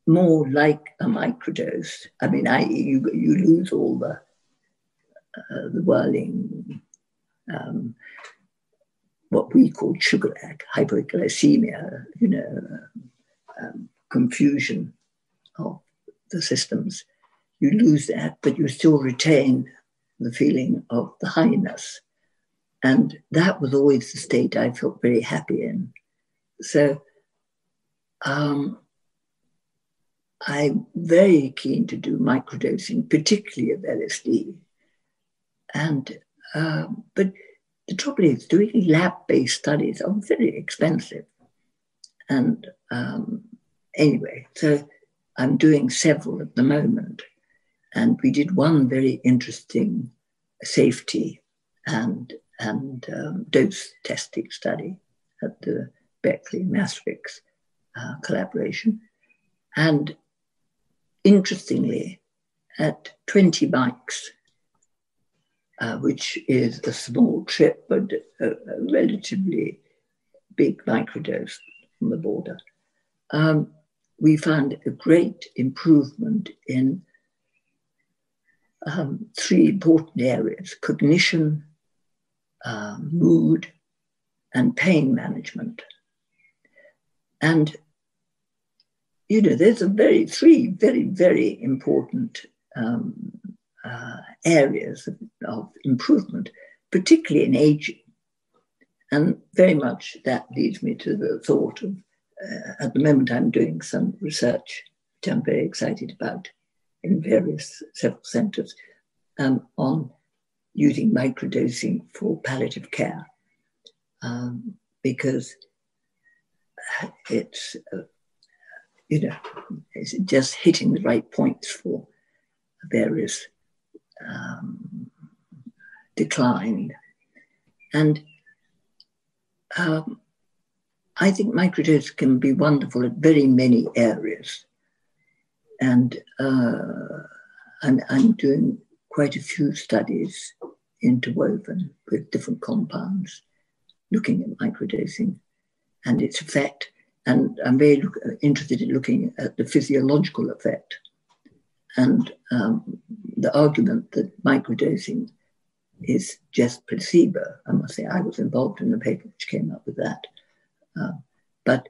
more like a microdose. I mean, you lose all the whirling, what we call sugar lag, hypoglycemia, confusion of the systems. You lose that, but you still retain the feeling of the highness. And that was always the state I felt very happy in. So I'm very keen to do microdosing, particularly of LSD. And but the trouble is, doing lab-based studies are very expensive. And anyway, so I'm doing several at the moment. And we did one very interesting safety and dose testing study at the Beckley Maastricht collaboration. And interestingly, at 20 mics, which is a small trip, but a relatively big microdose on the border, we found a great improvement in three important areas: cognition, mood, and pain management. And, there's three very, very important areas of improvement, particularly in aging. And very much that leads me to the thought of, at the moment, I'm doing some research, which I'm very excited about, in several centres, on using microdosing for palliative care, because it's just hitting the right points for various decline. And I think microdose can be wonderful at very many areas. And I'm doing quite a few studies interwoven with different compounds, looking at microdosing and its effect. And I'm very interested in looking at the physiological effect. And the argument that microdosing is just placebo. I must say, I was involved in the paper which came up with that. But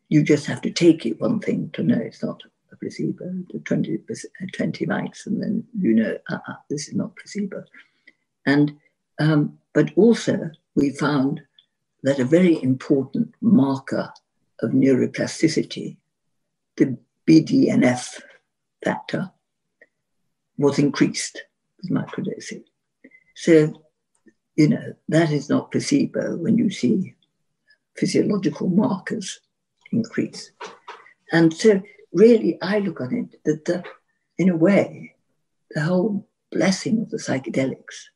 you just have to take it, one thing, to know it's not a placebo, 20 mics, and then this is not placebo. And but also we found that a very important marker of neuroplasticity, the BDNF factor, was increased with microdosing. So, that is not placebo when you see physiological markers increase. And so really I look on it that in a way, the whole blessing of the psychedelics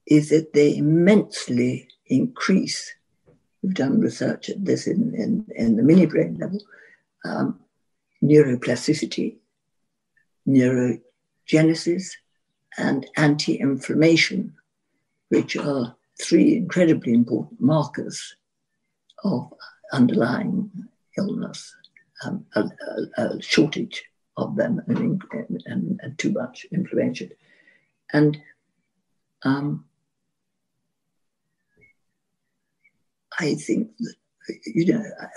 is that they immensely increase. We've done research at this in the mini brain level, neuroplasticity, neurogenesis, and anti-inflammation. which are three incredibly important markers of underlying illness, a shortage of them and too much inflammation. And I think that,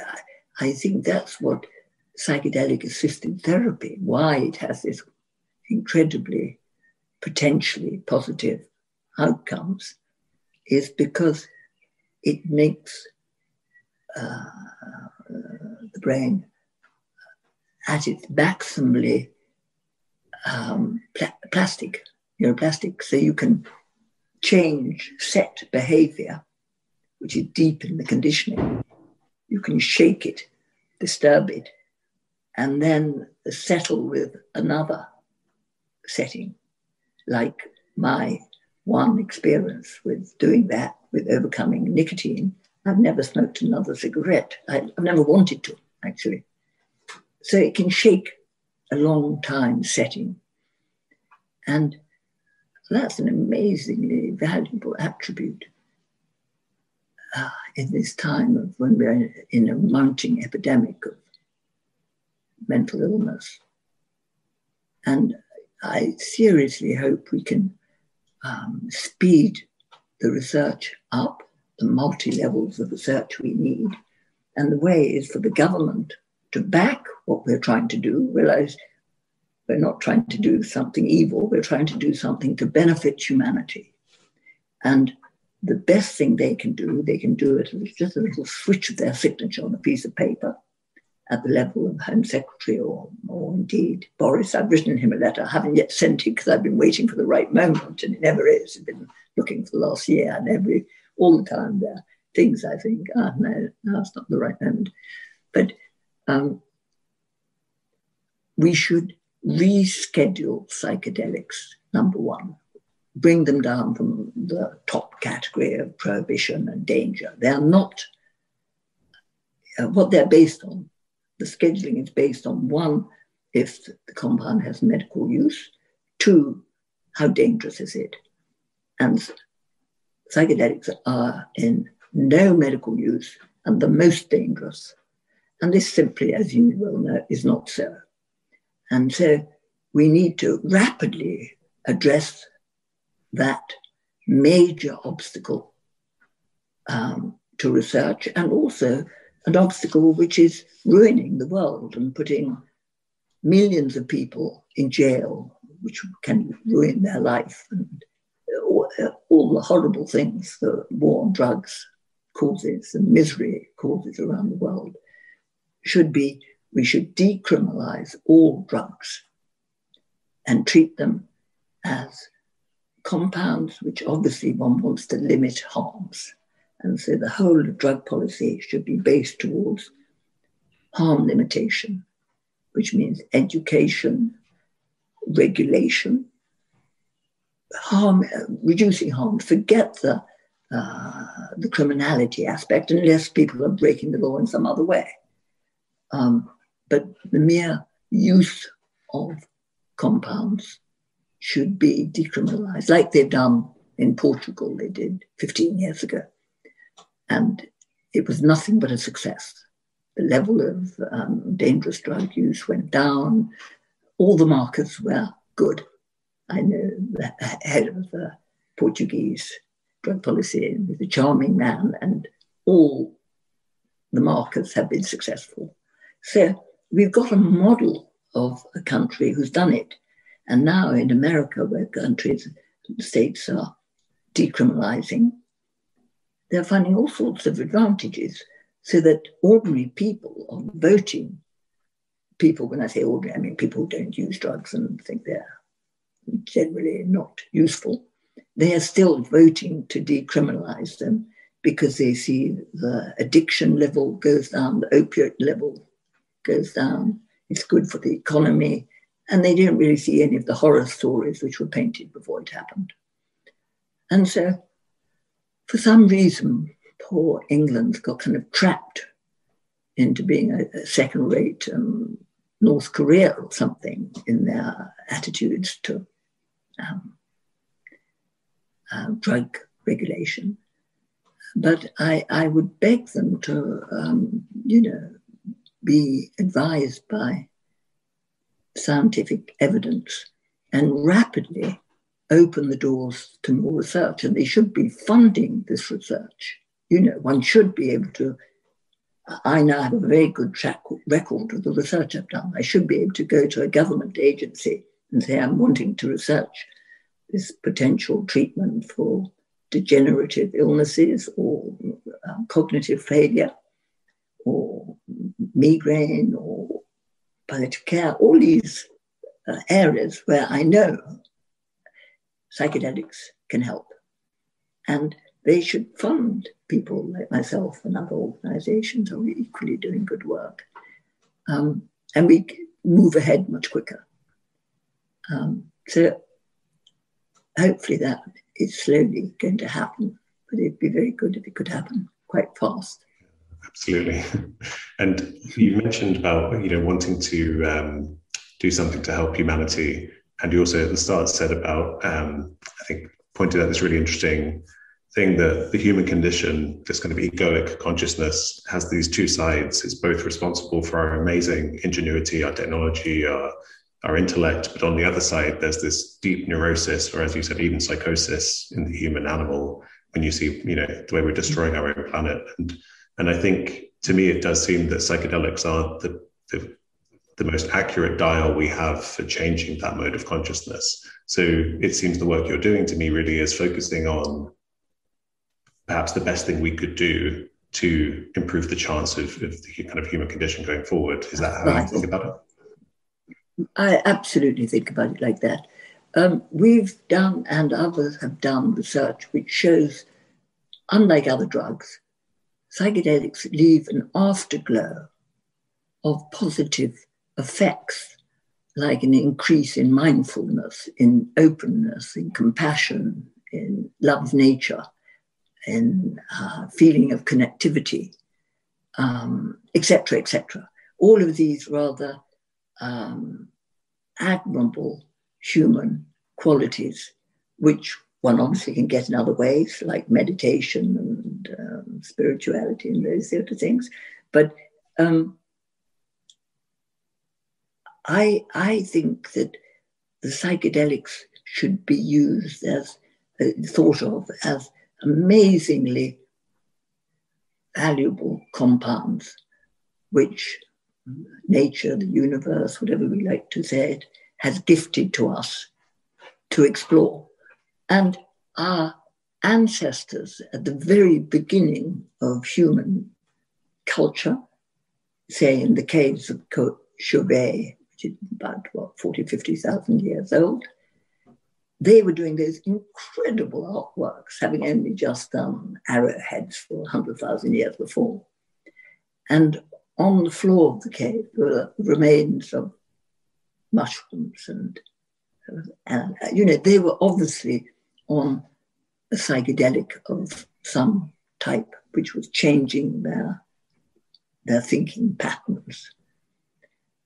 I think that's what psychedelic assisted therapy, why it has this incredibly potentially positive outcomes, is because it makes the brain at its maximally plastic, neuroplastic, so you can change set behavior, which is deep in the conditioning. You can shake it, disturb it, and then settle with another setting, like my one experience with doing that, with overcoming nicotine. I've never smoked another cigarette. I've never wanted to, actually. So it can shake a long time setting. And that's an amazingly valuable attribute in this time of when we're in a mounting epidemic of mental illness. And I seriously hope we can speed the research up, the multi-levels of research we need. And the way is for the government to back what we're trying to do, realize we're not trying to do something evil, we're trying to do something to benefit humanity. And the best thing they can do it with just a little switch of their signature on a piece of paper at the level of Home Secretary or indeed Boris. I've written him a letter. I haven't yet sent it because I've been waiting for the right moment, and it never is. I've been looking for the last year, and all the time there are things I think, no, it's not the right moment. But we should reschedule psychedelics, number one. Bring them down from the top category of prohibition and danger. They're not what they're based on. The scheduling is based on, one, if the compound has medical use, two, how dangerous is it? And psychedelics are in no medical use and the most dangerous. And this simply, as you well know, is not so. And so we need to rapidly address that major obstacle to research, and also an obstacle which is ruining the world and putting millions of people in jail, which can ruin their life, and all the horrible things the war on drugs causes and misery causes around the world. We should decriminalize all drugs and treat them as compounds which obviously one wants to limit harms. And so the whole of drug policy should be based towards harm limitation, which means education, regulation, reducing harm. Forget the criminality aspect, unless people are breaking the law in some other way. But the mere use of compounds should be decriminalized, like they've done in Portugal. They did 15 years ago. And it was nothing but a success. The level of dangerous drug use went down. All the markers were good. I know the head of the Portuguese drug policy is a charming man, and all the markers have been successful. So we've got a model of a country who's done it. And now in America, where states are decriminalizing, they're finding all sorts of advantages, so that ordinary people are voting. People, when I say ordinary, I mean people who don't use drugs and think they're generally not useful. They are still voting to decriminalize them because they see the addiction level goes down, the opiate level goes down. It's good for the economy. And they didn't really see any of the horror stories which were painted before it happened. And so, for some reason, poor England got kind of trapped into being a second-rate North Korea or something in their attitudes to drug regulation. But I would beg them to, be advised by scientific evidence and rapidly open the doors to more research. And they should be funding this research. One should be able to. I now have a very good track record of the research I've done. I should be able to go to a government agency and say, I'm wanting to research this potential treatment for degenerative illnesses or cognitive failure or migraine or palliative care, all these areas where I know psychedelics can help. And they should fund people like myself and other organizations who are equally doing good work. And we move ahead much quicker. So hopefully that is slowly going to happen, but it'd be very good if it could happen quite fast. Absolutely. And you mentioned about, wanting to do something to help humanity. And you also at the start said about, I think, pointed out this really interesting thing that the human condition, this kind of egoic consciousness, has these two sides. It's both responsible for our amazing ingenuity, our technology, our intellect, but on the other side, there's this deep neurosis, or as you said, even psychosis in the human animal, when you see, the way we're destroying our own planet. And I think, to me, it does seem that psychedelics are the most accurate dial we have for changing that mode of consciousness. So it seems the work you're doing to me really is focusing on perhaps the best thing we could do to improve the chance of the kind of human condition going forward. Is that how you think about it? I absolutely think about it like that. We've done, and others have done, research which shows, unlike other drugs, psychedelics leave an afterglow of positive effects, like an increase in mindfulness, in openness, in compassion, in love of nature, in feeling of connectivity, etc., etc. All of these rather admirable human qualities, which one obviously can get in other ways, like meditation and spirituality and those sort of things. But I think that the psychedelics should be used as, thought of as amazingly valuable compounds, which nature, the universe, whatever we like to say it, has gifted to us to explore. And our ancestors at the very beginning of human culture, say in the caves of Chauvet, which is about, 40, 50,000 years old, they were doing those incredible artworks, having only just done arrowheads for 100,000 years before. And on the floor of the cave were remains of mushrooms and they were obviously on a psychedelic of some type, which was changing their thinking patterns.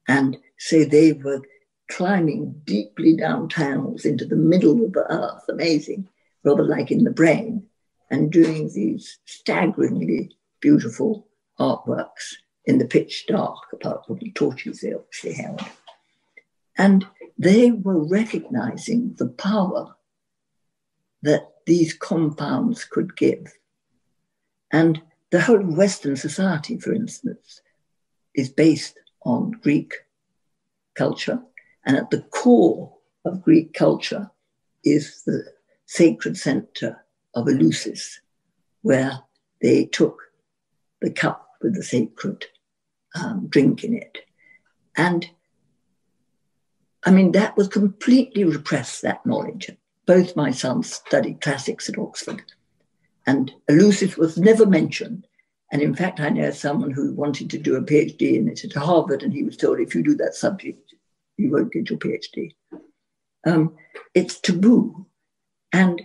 And so they were climbing deeply down tunnels into the middle of the earth, amazing, rather like in the brain, and doing these staggeringly beautiful artworks in the pitch dark, apart from the torches they obviously held. And they were recognizing the power that these compounds could give. And the whole of Western society, for instance, is based on Greek culture. And at the core of Greek culture is the sacred center of Eleusis, where they took the cup with the sacred drink in it. And I mean, that was completely repressed, that knowledge. Both my sons studied classics at Oxford, and Eleusis was never mentioned. And in fact, I know someone who wanted to do a PhD in it at Harvard, and he was told, if you do that subject, you won't get your PhD. It's taboo. And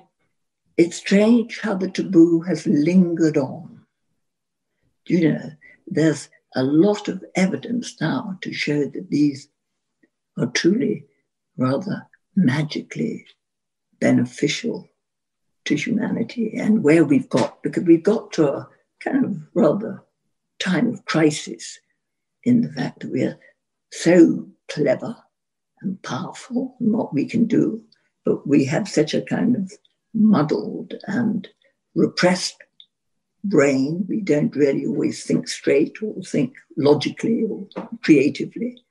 it's strange how the taboo has lingered on. There's a lot of evidence now to show that these are truly rather magically beneficial to humanity and where we've got, because we've got to a kind of rather time of crisis in the fact that we are so clever and powerful in what we can do, but we have such a kind of muddled and repressed brain. We don't really always think straight or think logically or creatively.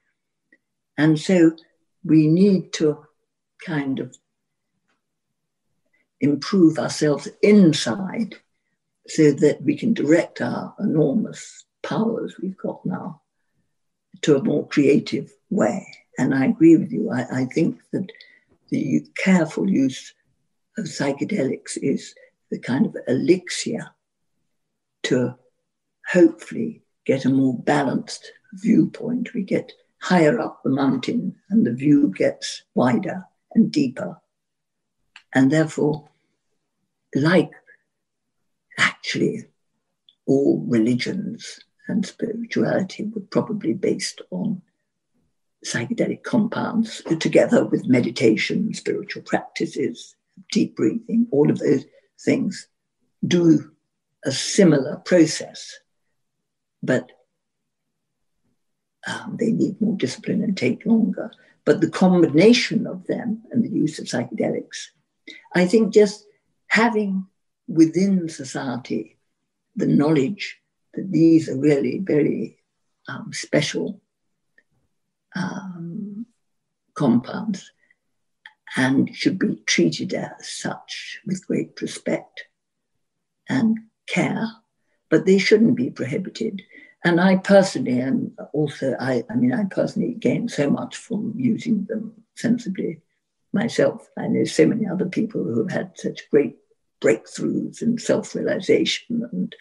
And so we need to kind of improve ourselves inside so that we can direct our enormous powers we've got now to a more creative way. And I agree with you. I think that the careful use of psychedelics is the kind of elixir to hopefully get a more balanced viewpoint. We get higher up the mountain and the view gets wider and deeper. And therefore, like actually all religions and spirituality were probably based on psychedelic compounds, together with meditation, spiritual practices, deep breathing, all of those things do a similar process, but they need more discipline and take longer. But the combination of them and the use of psychedelics, I think just having within society the knowledge that these are really very special compounds and should be treated as such with great respect and care, but they shouldn't be prohibited. And I personally am also, I personally gain so much from using them sensibly myself. I know so many other people who have had such great breakthroughs in self-realization, and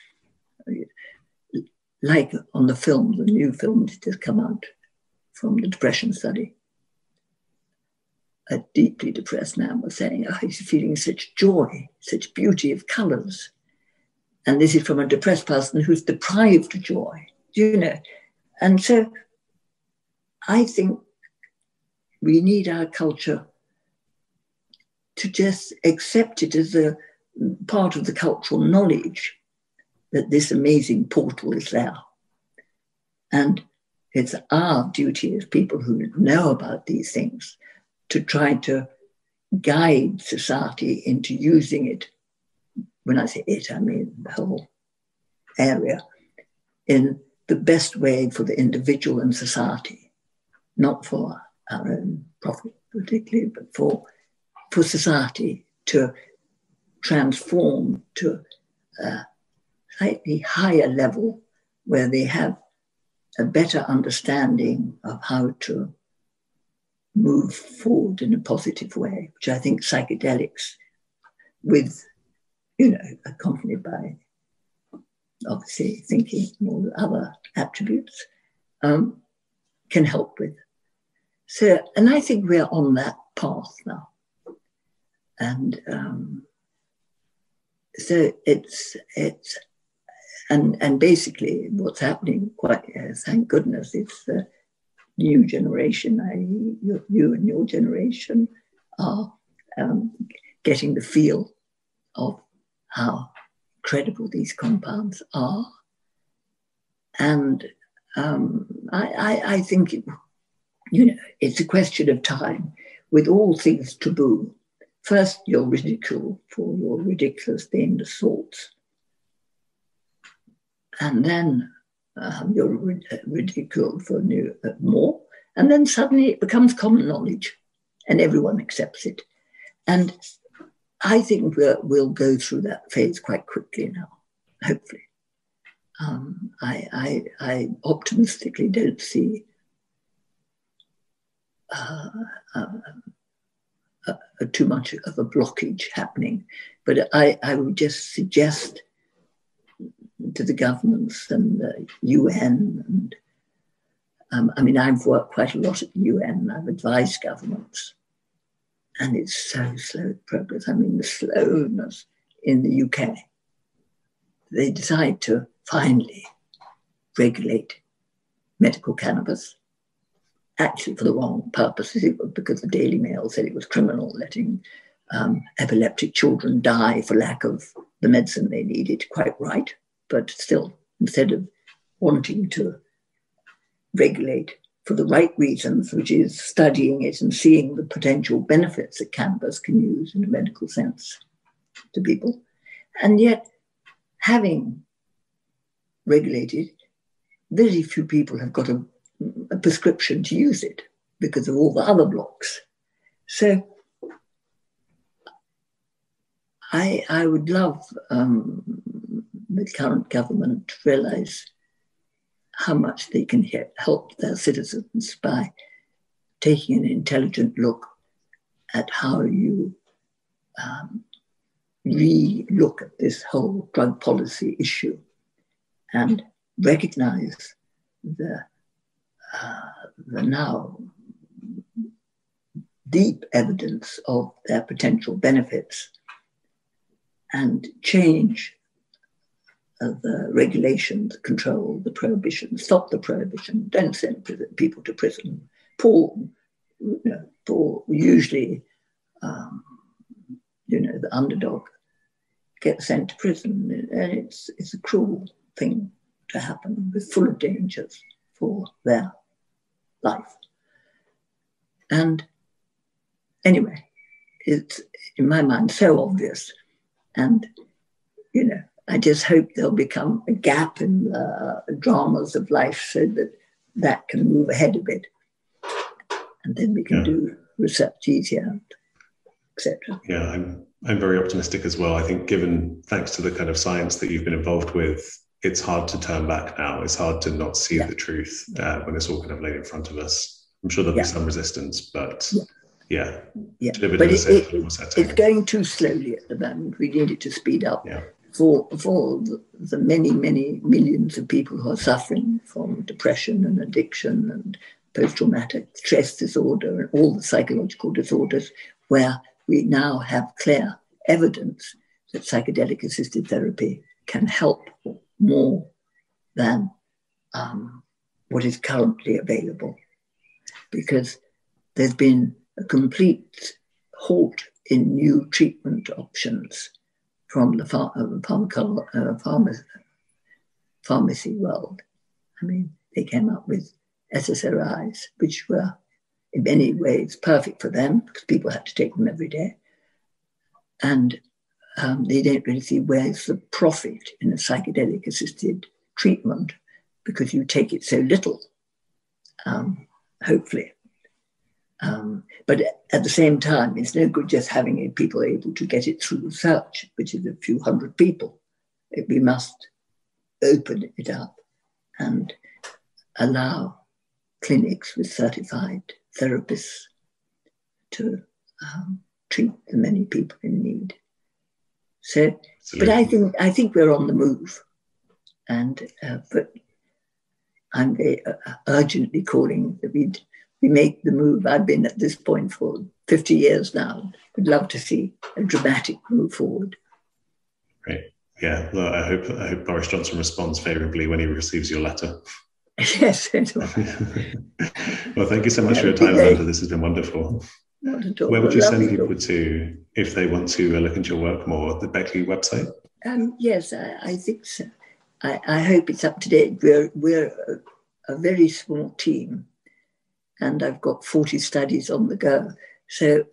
like on the film, the new film that has come out from the depression study. A deeply depressed man was saying, oh, he's feeling such joy, such beauty of colors. And this is from a depressed person who's deprived of joy, you know. And so I think we need our culture to just accept it as a part of the cultural knowledge that this amazing portal is there. And it's our duty as people who know about these things to try to guide society into using it. When I say it, I mean the whole area, in the best way for the individual and society, not for our own profit particularly, but for society to transform to a slightly higher level where they have a better understanding of how to move forward in a positive way, which I think psychedelics, with, you know, accompanied by obviously thinking and all the other attributes, can help with. So, and I think we're on that path now. And so it's and basically what's happening, quite thank goodness, it's the new generation, you and your generation are getting the feel of how credible these compounds are. And I think, you know, it's a question of time. With all things taboo, first you're ridiculed for your ridiculous, dangerous thoughts. And then you're ridiculed for more. And then suddenly it becomes common knowledge and everyone accepts it. And I think we'll go through that phase quite quickly now, hopefully. I optimistically don't see too much of a blockage happening, but I would just suggest to the governments and the UN, and I mean, I've worked quite a lot at the UN, I've advised governments, and it's so slow progress. I mean, the slowness in the UK. They decide to finally regulate medical cannabis, actually for the wrong purposes. It was because the Daily Mail said it was criminal letting epileptic children die for lack of the medicine they needed, quite right. But still, instead of wanting to regulate for the right reasons, which is studying it and seeing the potential benefits that cannabis can use in a medical sense to people, and yet having regulated, very few people have got a prescription to use it because of all the other blocks. So I would love the current government to realise how much they can help their citizens by taking an intelligent look at how you re-look at this whole drug policy issue and recognise the now deep evidence of their potential benefits and change the regulations, control the prohibition, stop the prohibition, don't send people to prison. Poor usually, the underdog gets sent to prison, and it's a cruel thing to happen. It's full of dangers for their life. And anyway, it's in my mind so obvious, and I just hope there'll become a gap in the dramas of life so that can move ahead a bit. And then we can do research easier, etc. Yeah, I'm very optimistic as well. I think thanks to the kind of science that you've been involved with, it's hard to turn back now. It's hard to not see the truth when it's all kind of laid in front of us. I'm sure there'll be some resistance, but but it's going too slowly at the moment. We need it to speed up. Yeah. For the many, many millions of people who are suffering from depression and addiction and post-traumatic stress disorder and all the psychological disorders, where we now have clear evidence that psychedelic-assisted therapy can help more than what is currently available. Because there's been a complete halt in new treatment options from the pharmacy world. I mean, they came up with SSRIs, which were in many ways perfect for them because people had to take them every day. And they don't really see where's the profit in a psychedelic-assisted treatment because you take it so little, hopefully. But at the same time, it's no good just having people able to get it through research, which is a few hundred people. We must open it up and allow clinics with certified therapists to treat the many people in need. So, absolutely. But I think we're on the move, and but I'm very urgently calling that we make the move. I've been at this point for 50 years now. Would love to see a dramatic move forward. Great. Yeah. Well, I hope Boris Johnson responds favourably when he receives your letter. Yes. Well, thank you so much for your time, Amanda. This has been wonderful. Not at all. Where would you send people to if they want to look into your work more? The Beckley website? Yes, I think so. I hope it's up to date. We're a very small team, and I've got 40 studies on the go. So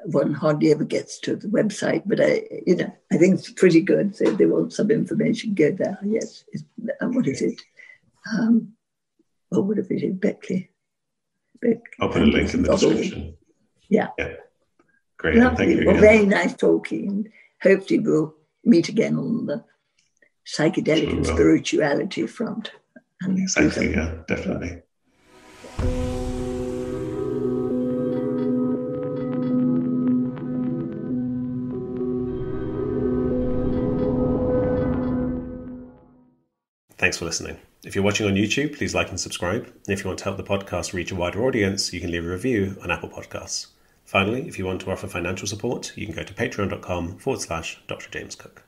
one hardly ever gets to the website, but I think it's pretty good. So if they want some information, go there. Yes. What is it? What if it is Beckley? I'll put a link in the description. Yeah. Great. Lovely. Thank you again. Well, very nice talking. Hopefully we'll meet again on the psychedelic and spirituality front. Exactly. Yeah, definitely. Thanks for listening. If you're watching on YouTube, please like and subscribe. And if you want to help the podcast reach a wider audience, you can leave a review on Apple Podcasts. Finally, if you want to offer financial support, you can go to patreon.com/Dr. James Cook.